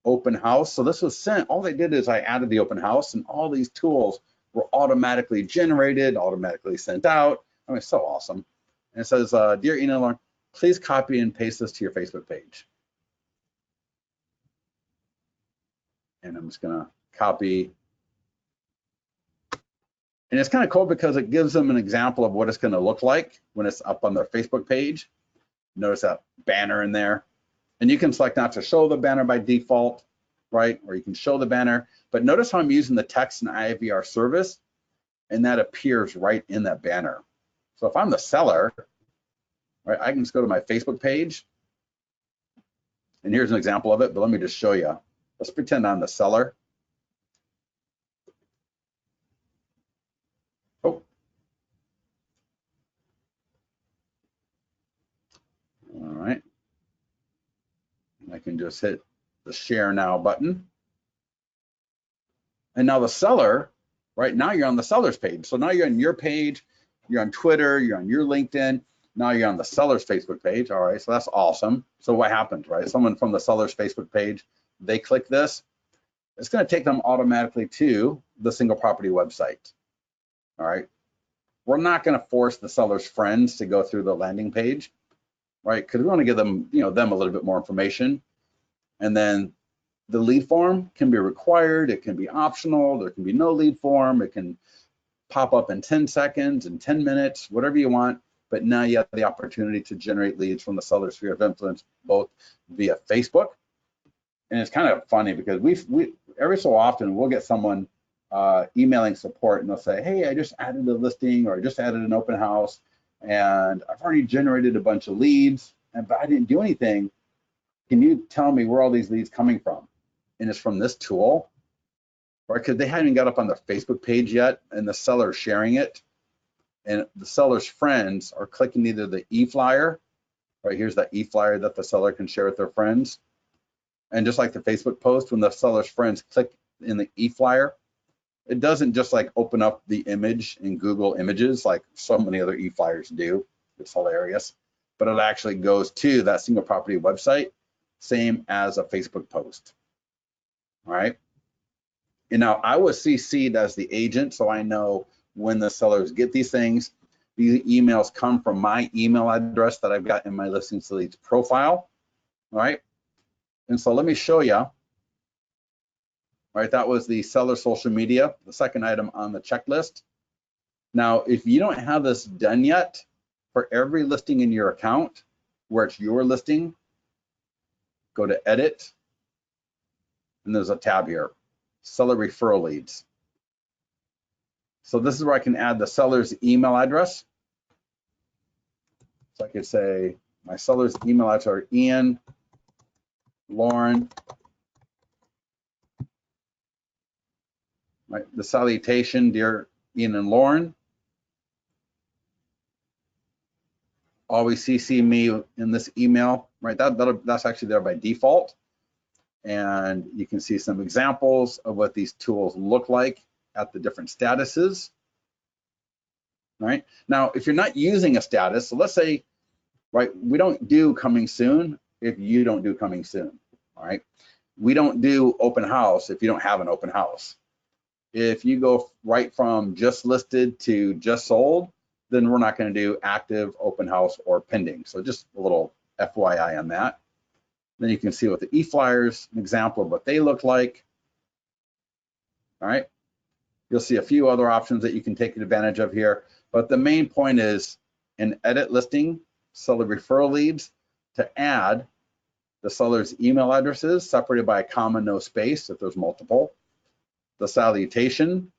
A: open house. So this was sent, all they did is I added the open house, and all these tools were automatically generated, automatically sent out. I mean, it's so awesome. And it says, Dear Ina Lauren, please copy and paste this to your Facebook page. And I'm just gonna copy. And it's kind of cool because it gives them an example of what it's going to look like when it's up on their Facebook page. Notice that banner in there. And you can select not to show the banner by default, right? Or you can show the banner. But notice how I'm using the text in IVR service, and that appears right in that banner. So if I'm the seller, right, I can just go to my Facebook page. And here's an example of it, but let me just show you. Let's pretend I'm the seller. Oh. All right. I can just hit the share now button. And now the seller, right now you're on the seller's page. So now you're on your page, you're on Twitter, you're on your LinkedIn. Now you're on the seller's Facebook page. All right, so that's awesome. So what happens, right? Someone from the seller's Facebook page, they click this, it's going to take them automatically to the single property website. All right. We're not going to force the seller's friends to go through the landing page, right? Because we want to give them, them a little bit more information. And then the lead form can be required. It can be optional. There can be no lead form. It can pop up in 10 seconds, in 10 minutes, whatever you want. But now you have the opportunity to generate leads from the seller sphere of influence, both via Facebook. And it's kind of funny because we every so often we'll get someone emailing support, and they'll say, hey, I just added a listing, or I just added an open house, and I've already generated a bunch of leads, but I didn't do anything. Can you tell me where all these leads coming from? And it's from this tool, right? Because they haven't got up on their Facebook page yet, and the seller's sharing it, and the seller's friends are clicking either the e-flyer, right? Here's that e-flyer that the seller can share with their friends. And just like the Facebook post, when the seller's friends click in the e-flyer, it doesn't just like open up the image in Google Images like so many other e-flyers do. It's hilarious. But it actually goes to that single property website, same as a Facebook post. All right. And now I was CC'd as the agent, so I know when the sellers get these things. These emails come from my email address that I've got in my Listings to Leads profile. All right. And so let me show you right? That was the seller social media, the second item on the checklist. Now, if you don't have this done yet, for every listing in your account where it's your listing, go to edit, and there's a tab here, seller referral leads. So this is where I can add the seller's email address. So I could say my seller's email address are Ian, Lauren, right? The salutation, dear Ian and Lauren. Always CC me in this email, right? That's actually there by default. And you can see some examples of what these tools look like at the different statuses. Right? Now, if you're not using a status, so let's say, right, we don't do coming soon if you don't do coming soon. All right. We don't do open house if you don't have an open house. If you go right from just listed to just sold, then we're not going to do active, open house, or pending. So just a little FYI on that. Then you can see with the e-flyers, an example of what they look like. All right. You'll see a few other options that you can take advantage of here. But the main point is in edit listing, seller referral leads, to add the seller's email addresses separated by a comma, no space if there's multiple, the salutation,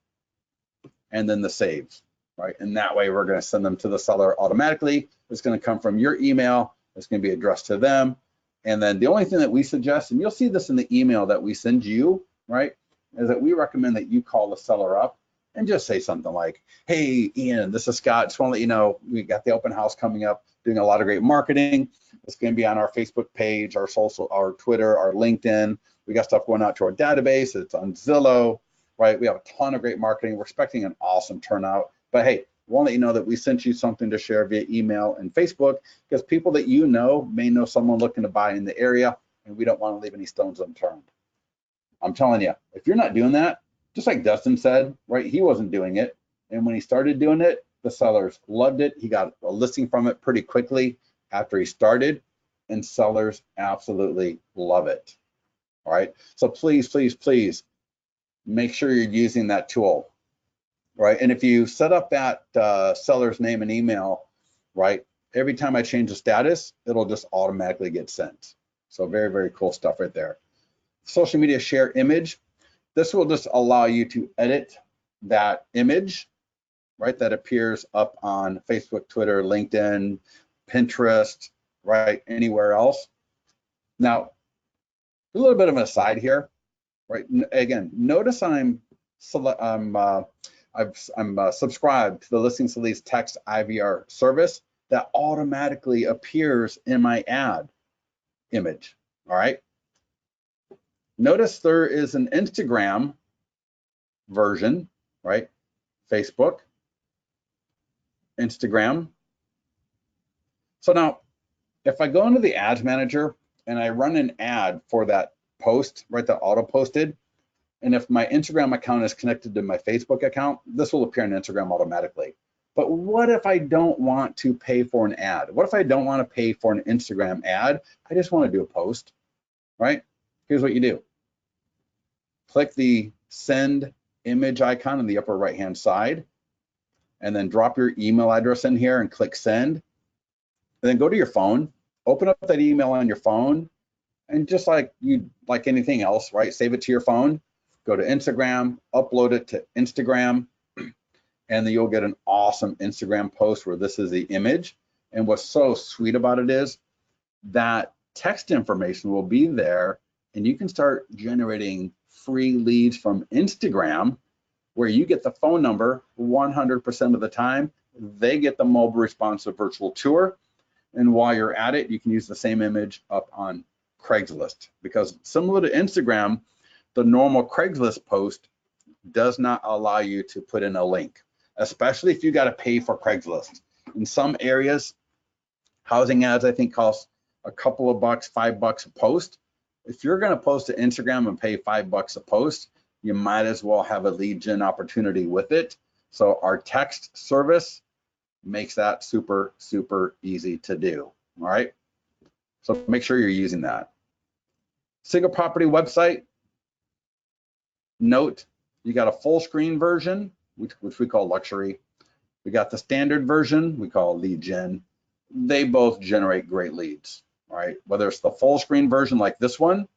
A: and then the saves, right? And that way we're going to send them to the seller automatically. It's going to come from your email. It's going to be addressed to them. And then the only thing that we suggest, and you'll see this in the email that we send you, right, is that we recommend that you call the seller up and just say something like, hey, Ian, this is Scott. Just want to let you know, we got the open house coming up, doing a lot of great marketing. It's going to be on our Facebook page, our social, our Twitter, our LinkedIn. We got stuff going out to our database. It's on Zillow, right? We have a ton of great marketing. We're expecting an awesome turnout. But hey, we want to let you know that we sent you something to share via email and Facebook, because people that you know may know someone looking to buy in the area, and we don't want to leave any stones unturned. I'm telling you, if you're not doing that, just like Dustin said, right, he wasn't doing it. And when he started doing it, the sellers loved it. He got a listing from it pretty quickly after he started, and sellers absolutely love it. All right. So please, please, please make sure you're using that tool. Right. And if you set up that seller's name and email, right, every time I change the status, it'll just automatically get sent. So very, very cool stuff right there. Social media share image. This will just allow you to edit that image, right, that appears up on Facebook, Twitter, LinkedIn, Pinterest, right, anywhere else. Now, a little bit of an aside here, right? Again, notice I'm subscribed to the Listings to Leads text IVR service that automatically appears in my ad image. All right. Notice there is an Instagram version, right? Facebook, Instagram. So now, if I go into the ads manager and I run an ad for that post, right, that auto posted, and if my Instagram account is connected to my Facebook account, this will appear on Instagram automatically. But what if I don't want to pay for an ad? What if I don't want to pay for an Instagram ad? I just want to do a post, right? Here's what you do. Click the send image icon in the upper right-hand side, and then drop your email address in here and click send. And then go to your phone, open up that email on your phone, and just like anything else, right? Save it to your phone, go to Instagram, upload it to Instagram, and then you'll get an awesome Instagram post where this is the image. And what's so sweet about it is that text information will be there, and you can start generating free leads from Instagram, where you get the phone number 100% of the time. They get the mobile responsive virtual tour. And while you're at it, you can use the same image up on Craigslist, because similar to Instagram, the normal Craigslist post does not allow you to put in a link, especially if you got to pay for Craigslist. In some areas, housing ads, I think, cost a couple of bucks, $5 a post. If you're going to post to Instagram and pay $5 a post, you might as well have a lead gen opportunity with it. So our text service makes that super, super easy to do. All right. So make sure you're using that. Single property website. Note, you got a full screen version, which we call luxury. We got the standard version, we call lead gen. They both generate great leads, all right? Whether it's the full screen version like this one,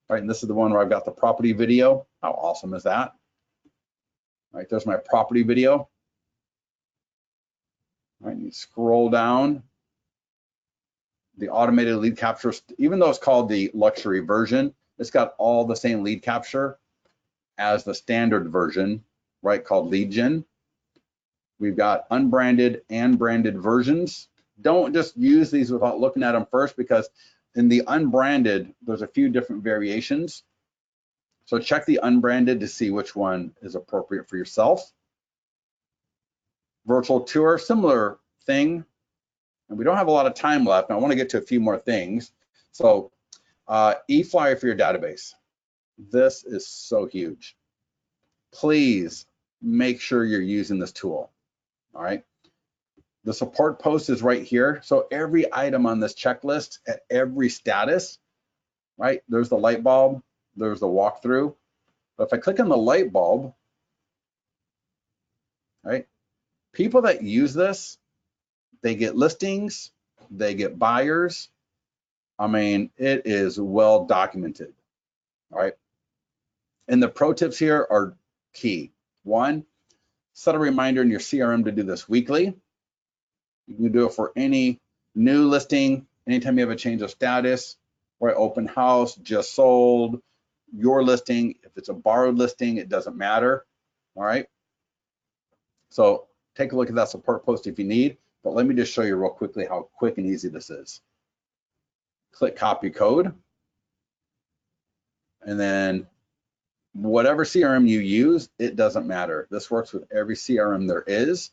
A: right? And this is the one where I've got the property video. How awesome is that? All right, there's my property video. All right, you scroll down. The automated lead capture, even though it's called the luxury version, it's got all the same lead capture as the standard version, right, called lead gen. We've got unbranded and branded versions. Don't just use these without looking at them first, because in the unbranded, there's a few different variations. So check the unbranded to see which one is appropriate for yourself. Virtual tour, similar thing. And we don't have a lot of time left, and I want to get to a few more things. So e-flyer for your database. This is so huge. Please make sure you're using this tool, all right? The support post is right here. So every item on this checklist at every status, right? There's the light bulb, there's the walkthrough. But if I click on the light bulb, right? People that use this, they get listings, they get buyers. I mean, it is well documented, all right? And the pro tips here are key. One, set a reminder in your CRM to do this weekly. You can do it for any new listing, anytime you have a change of status, or open house, just sold, your listing. If it's a borrowed listing, it doesn't matter, all right? So take a look at that support post if you need, but let me just show you real quickly how quick and easy this is. Click copy code, and then whatever CRM you use, it doesn't matter. This works with every CRM there is.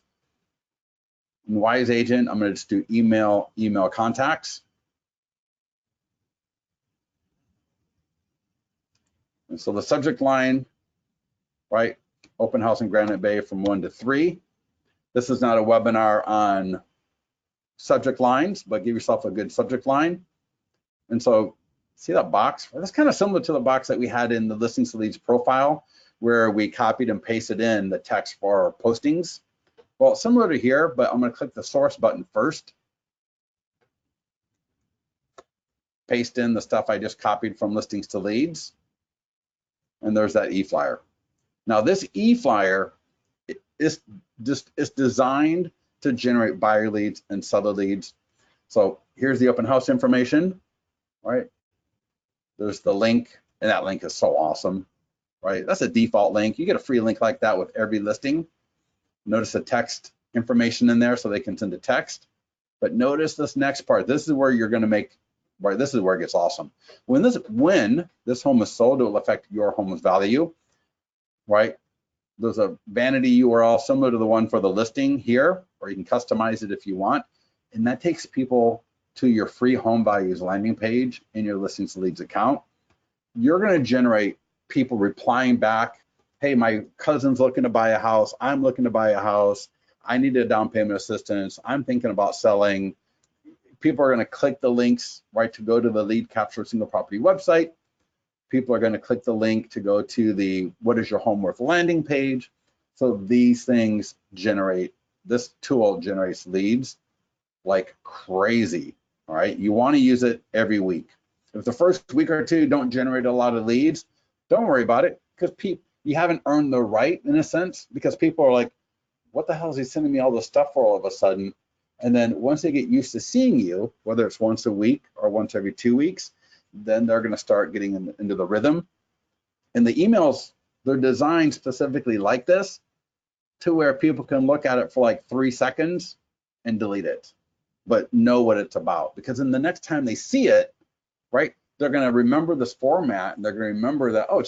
A: In Wise Agent, I'm going to just do email contacts. And so the subject line, right? Open house in Granite Bay from 1 to 3. This is not a webinar on subject lines, but give yourself a good subject line. And so see that box? That's kind of similar to the box that we had in the Listings to Leads profile, where we copied and pasted in the text for our postings. Well, similar to here, but I'm going to click the source button first. Paste in the stuff I just copied from Listings to Leads. And there's that e-flyer. Now this e-flyer is designed to generate buyer leads and seller leads. So here's the open house information, right? There's the link, and that link is so awesome, right? That's a default link. You get a free link like that with every listing. Notice the text information in there so they can send a text. But notice this next part. This is where you're going to make, right? This is where it gets awesome. When this home is sold, it will affect your home's value, right? There's a vanity URL similar to the one for the listing here, or you can customize it if you want. And that takes people to your free home values landing page in your Listings to Leads account. You're going to generate people replying back, hey, my cousin's looking to buy a house. I'm looking to buy a house. I need a down payment assistance. I'm thinking about selling. People are going to click the links, right, to go to the lead capture single property website. People are going to click the link to go to the what is your home worth landing page. So these things generate, this tool generates leads like crazy, all right? You want to use it every week. If the first week or two don't generate a lot of leads, don't worry about it, because you haven't earned the right, in a sense, because people are like, what the hell is he sending me all this stuff for all of a sudden? And then once they get used to seeing you, whether it's once a week or once every 2 weeks, then they're going to start getting into the rhythm. And the emails, they're designed specifically like this to where people can look at it for like 3 seconds and delete it, but know what it's about. Because then the next time they see it, right, they're going to remember this format, and they're going to remember that, oh,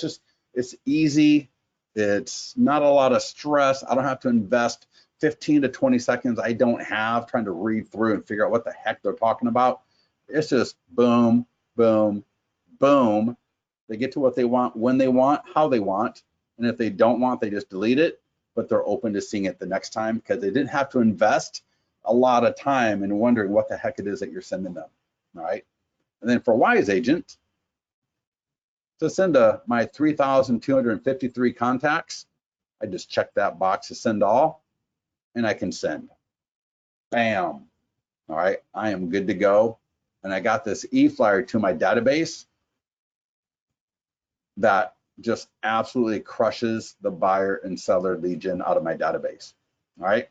A: it's easy. It's not a lot of stress. I don't have to invest 15 to 20 seconds I don't have trying to read through and figure out what the heck they're talking about. It's just boom, boom, boom. They get to what they want, when they want, how they want. And if they don't want, they just delete it, but they're open to seeing it the next time because they didn't have to invest a lot of time in wondering what the heck it is that you're sending them, all right? And then for Wise Agent, to send my 3,253 contacts, I just check that box to send all, and I can send. Bam. All right, I am good to go. And I got this e-flyer to my database that just absolutely crushes the buyer and seller lead gen out of my database. All right.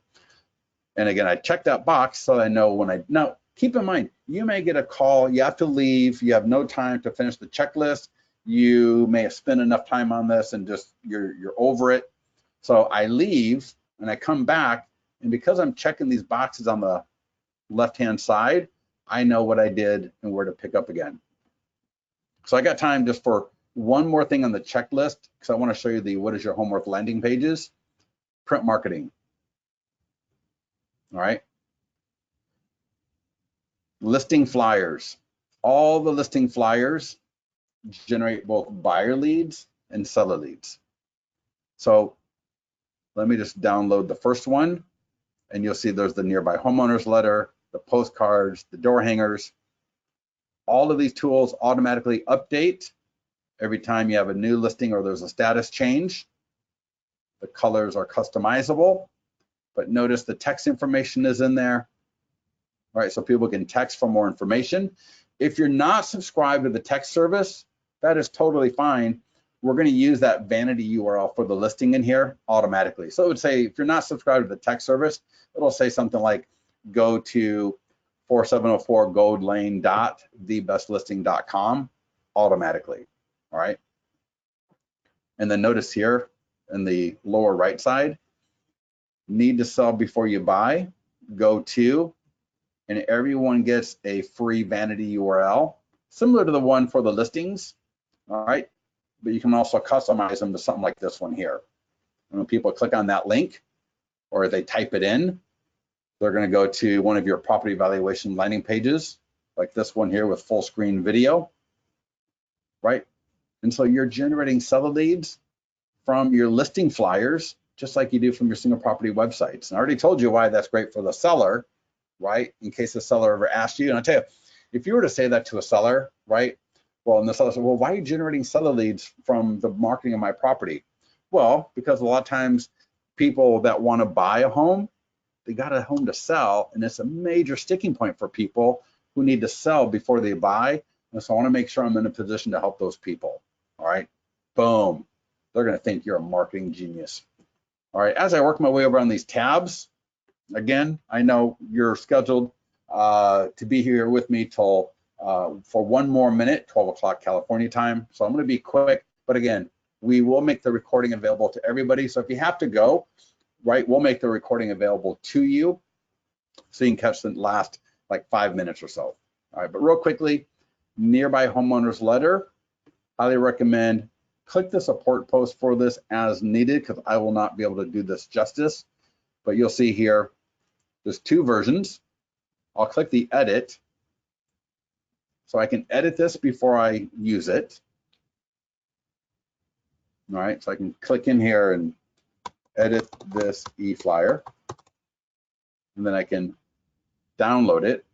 A: And again, I check that box so I know when now keep in mind, you may get a call, you have to leave, you have no time to finish the checklist. You may have spent enough time on this and just you're over it. So I leave and I come back, and because I'm checking these boxes on the left-hand side, I know what I did and where to pick up again. So I got time just for one more thing on the checklist, because I want to show you the what is your home worth landing pages. Print marketing. All right. Listing flyers. All the listing flyers generate both buyer leads and seller leads. So let me just download the first one, and you'll see there's the nearby homeowners letter, the postcards, the door hangers. All of these tools automatically update every time you have a new listing or there's a status change. The colors are customizable, but notice the text information is in there. All right, so people can text for more information. If you're not subscribed to the text service, that is totally fine. We're going to use that vanity URL for the listing in here automatically. So it would say, if you're not subscribed to the text service, it'll say something like, go to 4704 goldlane.thebestlisting.com automatically. All right. And then notice here in the lower right side, need to sell before you buy, go to, and everyone gets a free vanity URL, similar to the one for the listings. All right. But you can also customize them to something like this one here. And when people click on that link or they type it in, they're going to go to one of your property valuation landing pages, like this one here with full screen video, right? And so you're generating seller leads from your listing flyers, just like you do from your single property websites. And I already told you why that's great for the seller, right? In case the seller ever asked you. And I tell you, if you were to say that to a seller, right? Well, and the seller said, well, why are you generating seller leads from the marketing of my property? Well, because a lot of times people that want to buy a home, they got a home to sell, and it's a major sticking point for people who need to sell before they buy. And so I want to make sure I'm in a position to help those people. All right, boom. They're going to think you're a marketing genius. All right, as I work my way over on these tabs, again, I know you're scheduled to be here with me till for one more minute, 12 o'clock California time. So I'm going to be quick, but again, we will make the recording available to everybody. So if you have to go, right, we'll make the recording available to you so you can catch the last like 5 minutes or so. All right, but real quickly, nearby homeowners letter, highly recommend click the support post for this as needed, because I will not be able to do this justice. But you'll see here, there's two versions. I'll click the edit, so I can edit this before I use it. All right, so I can click in here and edit this e-flyer, and then I can download it.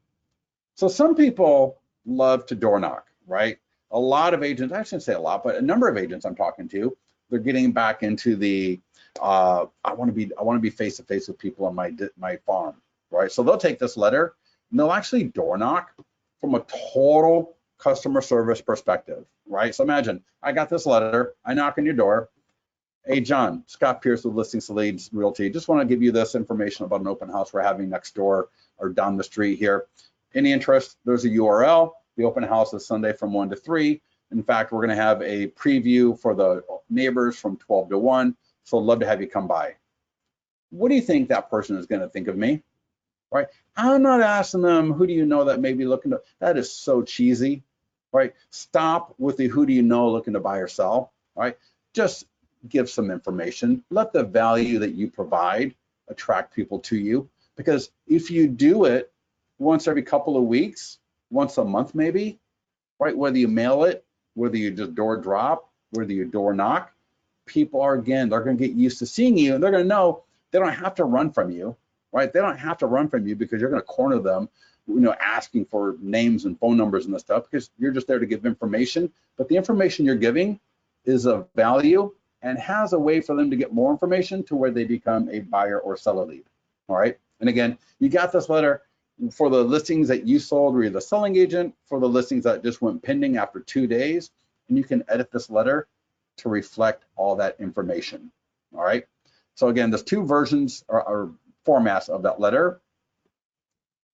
A: So some people love to door knock, right? A lot of agents, I shouldn't say a lot, but a number of agents I'm talking to, they're getting back into the I want to be face to face with people on my farm, right? So they'll take this letter and they'll actually door knock from a total customer service perspective, right? So imagine I got this letter, I knock on your door. Hey, John, Scott Pierce with Listings to Leads Realty. Just want to give you this information about an open house we're having next door or down the street here. Any interest? There's a URL. The open house is Sunday from 1 to 3. In fact, we're going to have a preview for the neighbors from 12 to 1. So I'd love to have you come by. What do you think that person is going to think of me? Right? I'm not asking them, who do you know that may be looking to, that is so cheesy, right? Stop with the who do you know looking to buy or sell, right? Just give some information. Let the value that you provide attract people to you, because if you do it once every couple of weeks, once a month maybe, right? Whether you mail it, whether you just door drop, whether you door knock, people are, again, they're going to get used to seeing you, and they're going to know they don't have to run from you, right? They don't have to run from you because you're going to corner them asking for names and phone numbers and this stuff, because you're just there to give information. But the information you're giving is of value and has a way for them to get more information to where they become a buyer or seller lead. All right. And again, you got this letter for the listings that you sold, where you're the selling agent, for the listings that just went pending after 2 days, and you can edit this letter to reflect all that information. All right. So again, there's 2 versions or formats of that letter.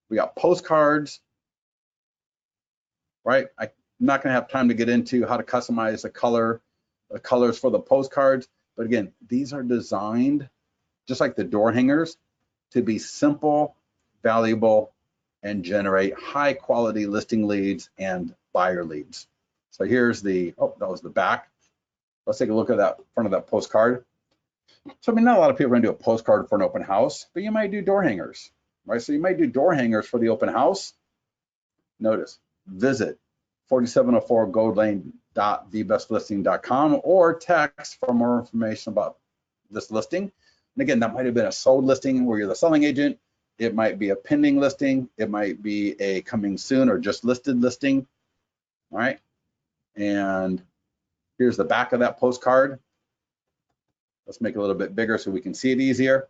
A: We got postcards, right? I'm not going to have time to get into how to customize the colors for the postcards, but again, these are designed just like the door hangers to be simple, valuable, and generate high quality listing leads and buyer leads. So here's the, that was the back. Let's take a look at that front of that postcard. So I mean, not a lot of people are going to do a postcard for an open house, but you might do door hangers, right? So you might do door hangers for the open house. Notice, visit 4704goldlane.thebestlisting.com or text for more information about this listing. And again, that might have been a sold listing where you're the selling agent. It might be a pending listing. It might be a coming soon or just listed listing. All right. And here's the back of that postcard. Let's make it a little bit bigger so we can see it easier.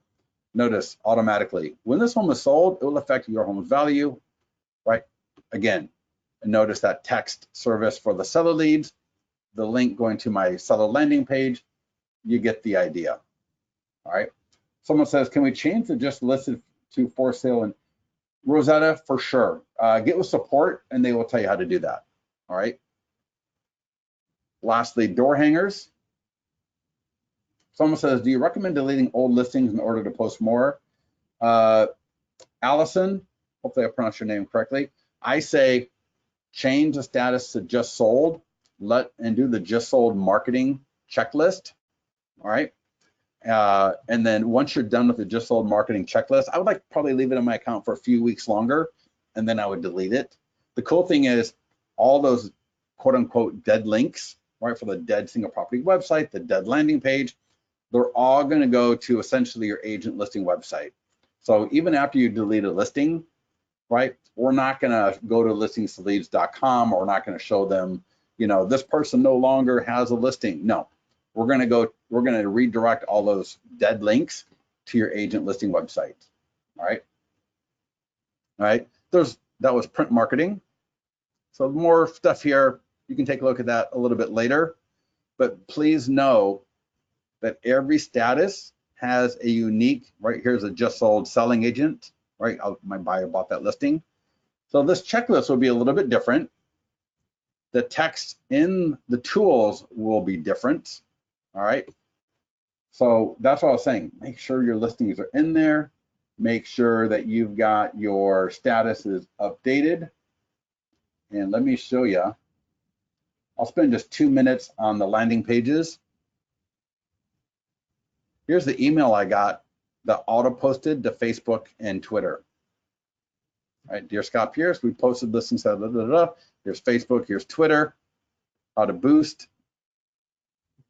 A: Notice automatically, when this home is sold, it will affect your home's value, right? Again, notice that text service for the seller leads, the link going to my seller landing page. You get the idea. All right. Someone says, can we change the just listed to for sale? And Rosetta, for sure. Get with support and they will tell you how to do that. All right. Lastly, door hangers. Someone says, do you recommend deleting old listings in order to post more? Allison, hopefully I pronounced your name correctly. I say change the status to just sold, and do the just sold marketing checklist. All right. And then once you're done with the just sold marketing checklist, I would like probably leave it in my account for a few weeks longer, and then I would delete it. The cool thing is all those quote unquote dead links, right, for the dead single property website, the dead landing page, they're all going to go to essentially your agent listing website. So even after you delete a listing, right, we're not going to go to listingsleads.com, or we're not going to show them, this person no longer has a listing. No, we're going to redirect all those dead links to your agent listing website. All right. All right. That was print marketing. So more stuff here. You can take a look at that a little bit later, but please know that every status has a unique, right? Here's a just sold selling agent, right? My buyer bought that listing. So this checklist will be a little bit different. The text in the tools will be different. All right. So that's what I was saying. Make sure your listings are in there. Make sure that you've got your statuses updated. And let me show you. I'll spend just 2 minutes on the landing pages. Here's the email I got that auto posted to Facebook and Twitter. All right, dear Scott Pierce, we posted listings. Here's Facebook, here's Twitter, how to boost.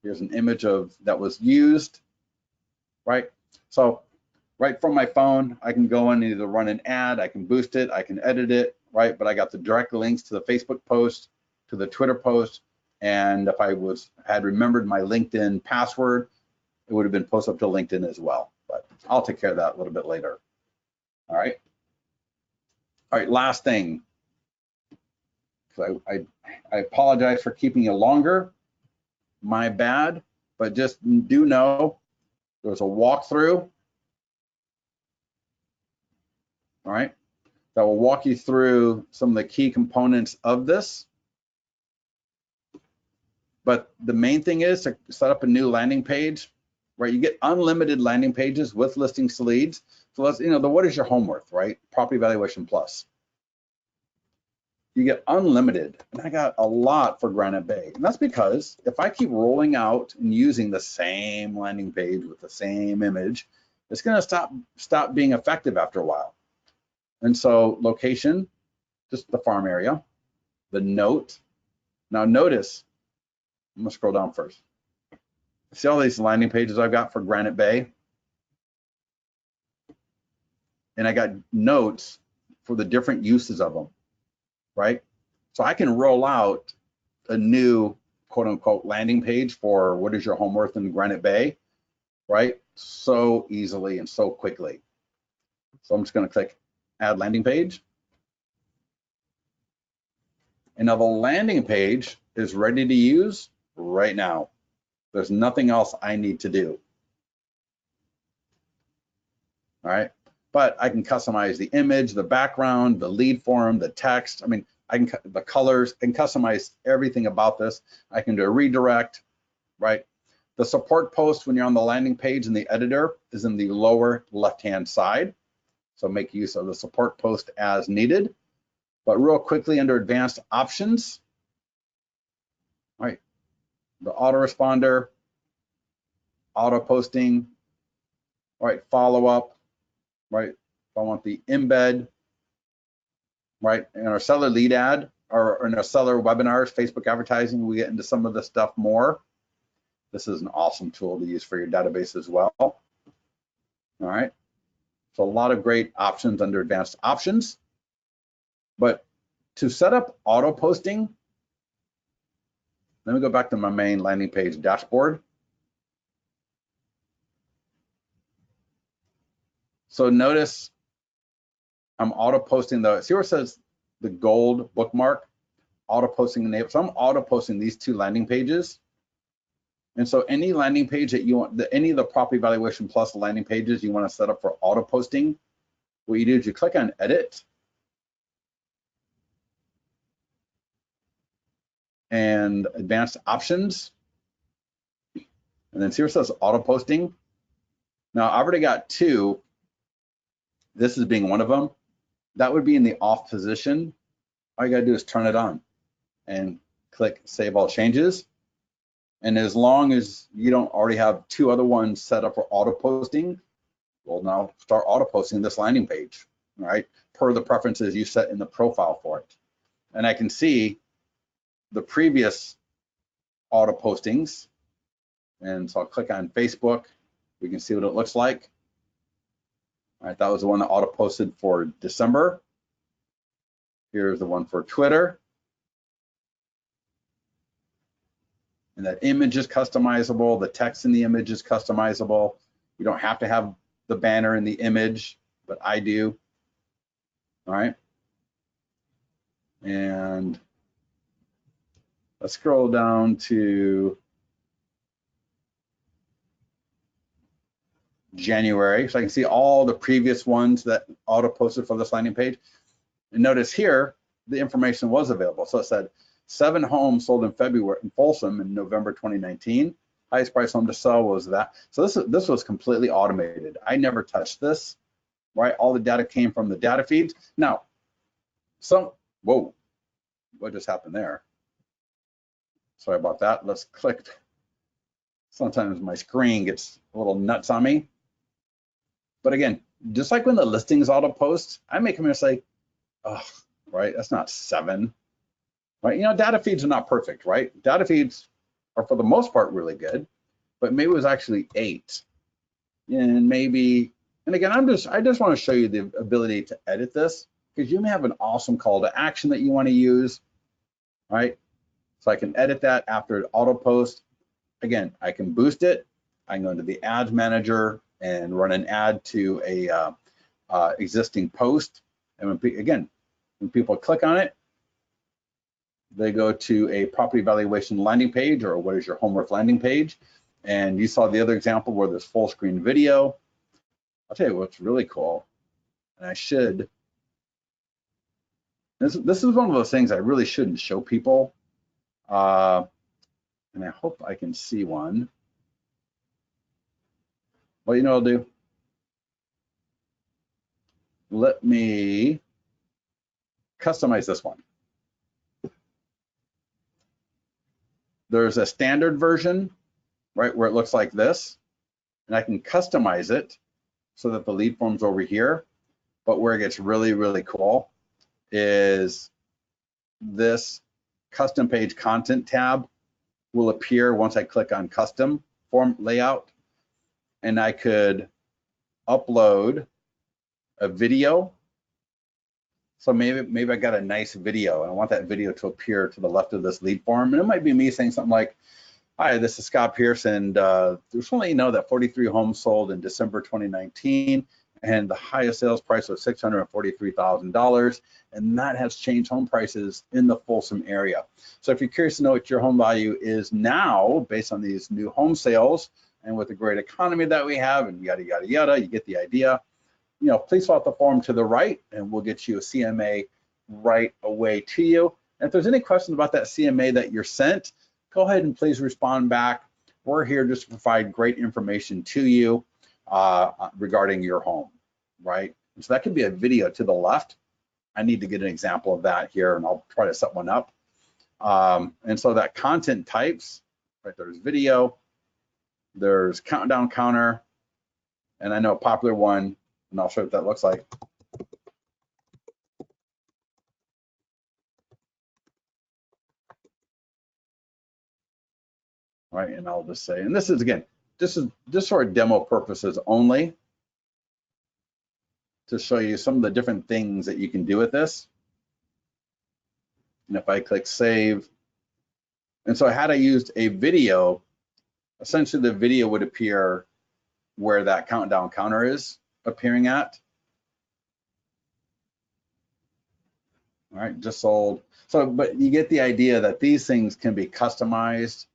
A: Here's an image of that was used, right? So right from my phone, I can go in and either run an ad, I can boost it, I can edit it, right? But I got the direct links to the Facebook post, to the Twitter post, and if I had remembered my LinkedIn password, it would have been posted up to LinkedIn as well. But I'll take care of that a little bit later. All right. All right, last thing. So I apologize for keeping you longer. My bad, but just do know there's a walkthrough. All right, that will walk you through some of the key components of this. But the main thing is to set up a new landing page, right? You get unlimited landing pages with listings to leads. So let's, what is your home worth, right? Property Valuation Plus. You get unlimited, and I got a lot for Granite Bay. And that's because if I keep rolling out and using the same landing page with the same image, it's going to stop being effective after a while. And so location, just the farm area, the note. Now notice, I'm gonna scroll down first. See all these landing pages I've got for Granite Bay? And I got notes for the different uses of them, right? So I can roll out a new quote unquote landing page for what is your home worth in Granite Bay, right? So easily and so quickly. So I'm just going to click add landing page. And now the landing page is ready to use right now. There's nothing else I need to do. All right, but I can customize the image, the background, the lead form, the text. I mean, the colors, and customize everything about this. I can do a redirect, right? The support post when you're on the landing page in the editor is in the lower left-hand side. So make use of the support post as needed. But real quickly under advanced options, right? The autoresponder, auto posting, right? Follow up, right? If I want the embed, right? In our seller lead ad or in our seller webinars, Facebook advertising, we get into some of this stuff more. This is an awesome tool to use for your database as well. All right. So a lot of great options under advanced options. But to set up auto posting, let me go back to my main landing page dashboard. So notice I'm auto posting see where it says the gold bookmark, auto posting enabled. So I'm auto posting these two landing pages. And so any landing page that you want, any of the property valuation plus landing pages you want to set up for auto posting, what you do is you click on edit and advanced options, and then see where it says auto posting. Now I've already got two. This is being one of them. That would be in the off position. All you gotta do is turn it on and click save all changes. And as long as you don't already have two other ones set up for auto posting, we'll now start auto posting this landing page, right? Per the preferences you set in the profile for it. And I can see the previous auto postings. And so I'll click on Facebook. We can see what it looks like. All right, that was the one that auto posted for December. Here's the one for Twitter. And that image is customizable. The text in the image is customizable. You don't have to have the banner in the image, but I do. All right. And let's scroll down to January. So I can see all the previous ones that auto posted for this landing page. And notice here, the information was available. So it said 7 homes sold in February in Folsom in November 2019. Highest price home to sell was that. So this was completely automated. I never touched this, right? All the data came from the data feeds. Now, whoa, what just happened there? Sorry about that. Let's click. Sometimes my screen gets a little nuts on me. But again, just like when the listings auto post, I make them and say, oh, right, that's not 7. Right, you know, data feeds are not perfect, right? Data feeds are for the most part really good, but maybe it was actually 8. And maybe, and again, I just want to show you the ability to edit this, because you may have an awesome call to action that you want to use, right? So I can edit that after auto post. Again, I can boost it. I can go into the ads manager and run an ad to a existing post. And when people click on it, they go to a property valuation landing page, or what is your home worth landing page. And you saw the other example where there's full screen video. I'll tell you what's really cool. And I should, this is one of those things I really shouldn't show people. And I hope I can see one. Well, you know what I'll do? Let me customize this one. There's a standard version, right, where it looks like this, and I can customize it so that the lead form's over here. But where it gets really, really cool is this custom page content tab will appear once I click on custom form layout, and I could upload a video So maybe I got a nice video and I want that video to appear to the left of this lead form. And it might be me saying something like, hi, this is Scott Pierce, and just want to let you know that 43 homes sold in December 2019, and the highest sales price was $643,000, and that has changed home prices in the Folsom area. So if you're curious to know what your home value is now, based on these new home sales, and with the great economy that we have, and yada, yada, yada, you get the idea. Please fill out the form to the right, and we'll get you a CMA right away to you. And if there's any questions about that CMA that you're sent, go ahead and please respond back. We're here just to provide great information to you regarding your home, right? And so that could be a video to the left. I need to get an example of that here, and I'll try to set one up. And so that content types, right, there's video, there's countdown counter, and I know a popular one, and I'll show you what that looks like. Right, and I'll just say, and this is, again, this is just for demo purposes only, to show you some of the different things that you can do with this. And if I click save, and so had I used a video, essentially the video would appear where that countdown counter is appearing at. All right, just sold. So, but you get the idea that these things can be customized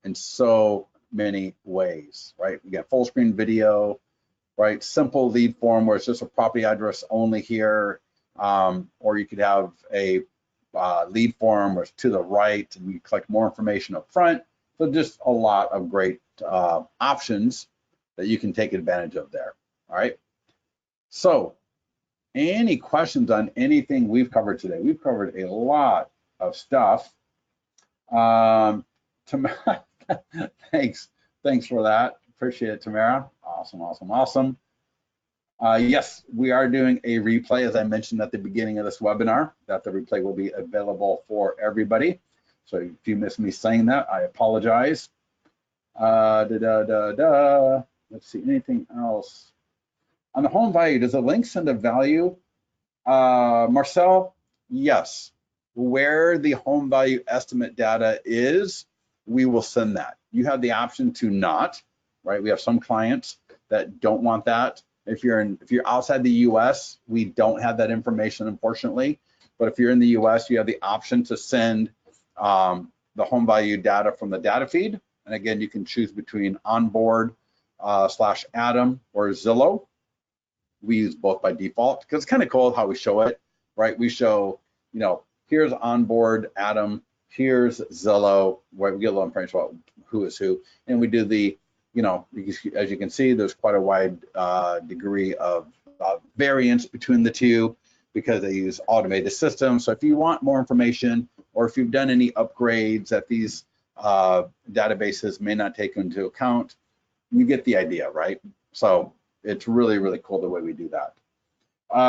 A: in so many ways, right? You got full screen video, right? Simple lead form where it's just a property address only here, or you could have a lead form where it's to the right and you collect more information up front. So just a lot of great options that you can take advantage of there, all right? So any questions on anything we've covered today? We've covered a lot of stuff. Thanks for that. Appreciate it, Tamara. Awesome. Yes, we are doing a replay, as I mentioned at the beginning of this webinar, that the replay will be available for everybody. So if you missed me saying that, I apologize. Let's see, anything else? On the home value, does the link send a value? Marcel, yes. Where the home value estimate data is, we will send that. You have the option to not, right? We have some clients that don't want that. If you're outside the US, we don't have that information, unfortunately. But if you're in the US, you have the option to send the home value data from the data feed. And again, you can choose between onboard / Adam or Zillow. We use both by default because it's kind of cool how we show it, right? We show, here's onboard Adam, here's Zillow, where we get a little information about who is who, and we do the, as you can see, there's quite a wide degree of variance between the two because they use automated systems. So if you want more information, or if you've done any upgrades that these databases may not take into account, you get the idea, right? So it's really, really cool the way we do that.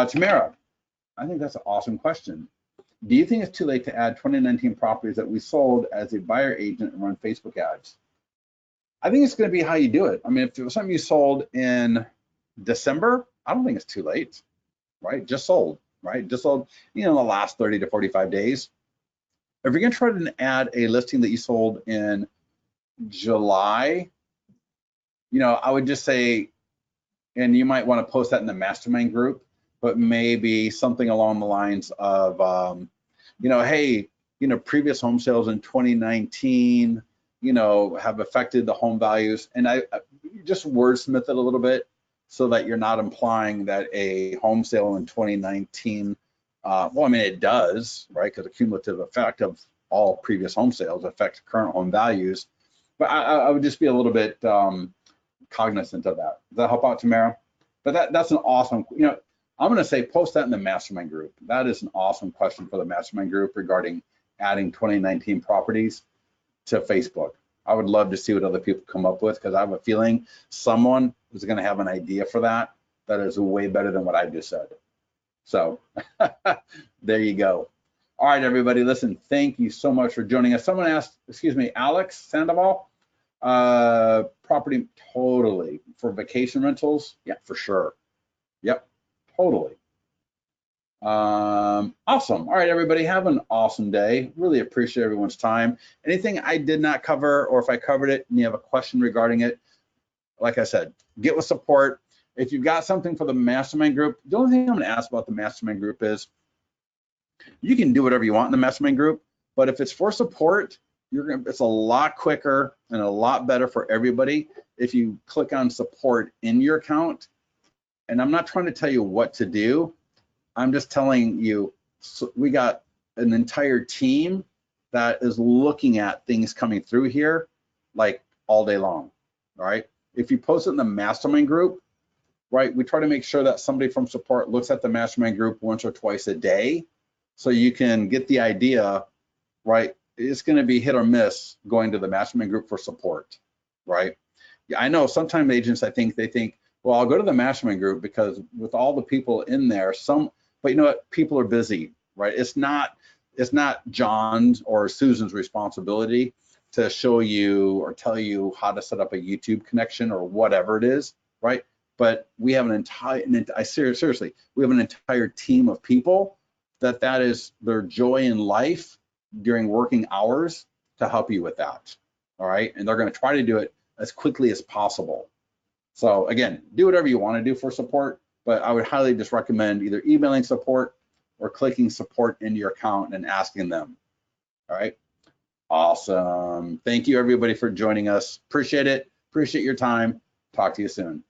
A: Tamara, I think that's an awesome question. Do you think it's too late to add 2019 properties that we sold as a buyer agent and run Facebook ads? I think it's going to be how you do it. I mean, if it was something you sold in December, I don't think it's too late, right? Just sold, right? Just sold, in the last 30 to 45 days. If you're going to try to add a listing that you sold in July, I would just say, and you might want to post that in the mastermind group, but maybe something along the lines of, hey, previous home sales in 2019, have affected the home values. And I just wordsmith it a little bit so that you're not implying that a home sale in 2019, well, I mean, it does, right? Because the cumulative effect of all previous home sales affects current home values. But I would just be a little bit cognizant of that. Does that help out, Tamara? But that's an awesome, I'm going to say post that in the mastermind group. That is an awesome question for the mastermind group regarding adding 2019 properties to Facebook. I would love to see what other people come up with because I have a feeling someone is going to have an idea for that is way better than what I just said. So there you go. All right, everybody, listen, thank you so much for joining us. Someone asked, Alex Sandoval, property totally for vacation rentals. Yeah, for sure. Yep, totally. Awesome. All right, everybody, have an awesome day. Really appreciate everyone's time. Anything I did not cover, or if I covered it and you have a question regarding it, like I said, get with support. If you've got something for the mastermind group, the only thing I'm going to ask about the mastermind group is you can do whatever you want in the mastermind group, but if it's for support, it's a lot quicker and a lot better for everybody if you click on support in your account. And I'm not trying to tell you what to do. I'm just telling you, so we got an entire team that is looking at things coming through here like all day long, all right? If you post it in the mastermind group, right, we try to make sure that somebody from support looks at the mastermind group once or twice a day so you can get the idea, right? It's going to be hit or miss going to the mastermind group for support, right? Yeah, I know sometimes agents, they think, well, I'll go to the mastermind group because with all the people in there, but you know what? People are busy, right? It's not John's or Susan's responsibility to show you or tell you how to set up a YouTube connection or whatever it is, right? But we have seriously, we have an entire team of people that is their joy in life during working hours to help you with that, all right? And they're going to try to do it as quickly as possible. So again, do whatever you want to do for support, but I would highly just recommend either emailing support or clicking support into your account and asking them. All right. Awesome. Thank you everybody for joining us. Appreciate it. Appreciate your time. Talk to you soon.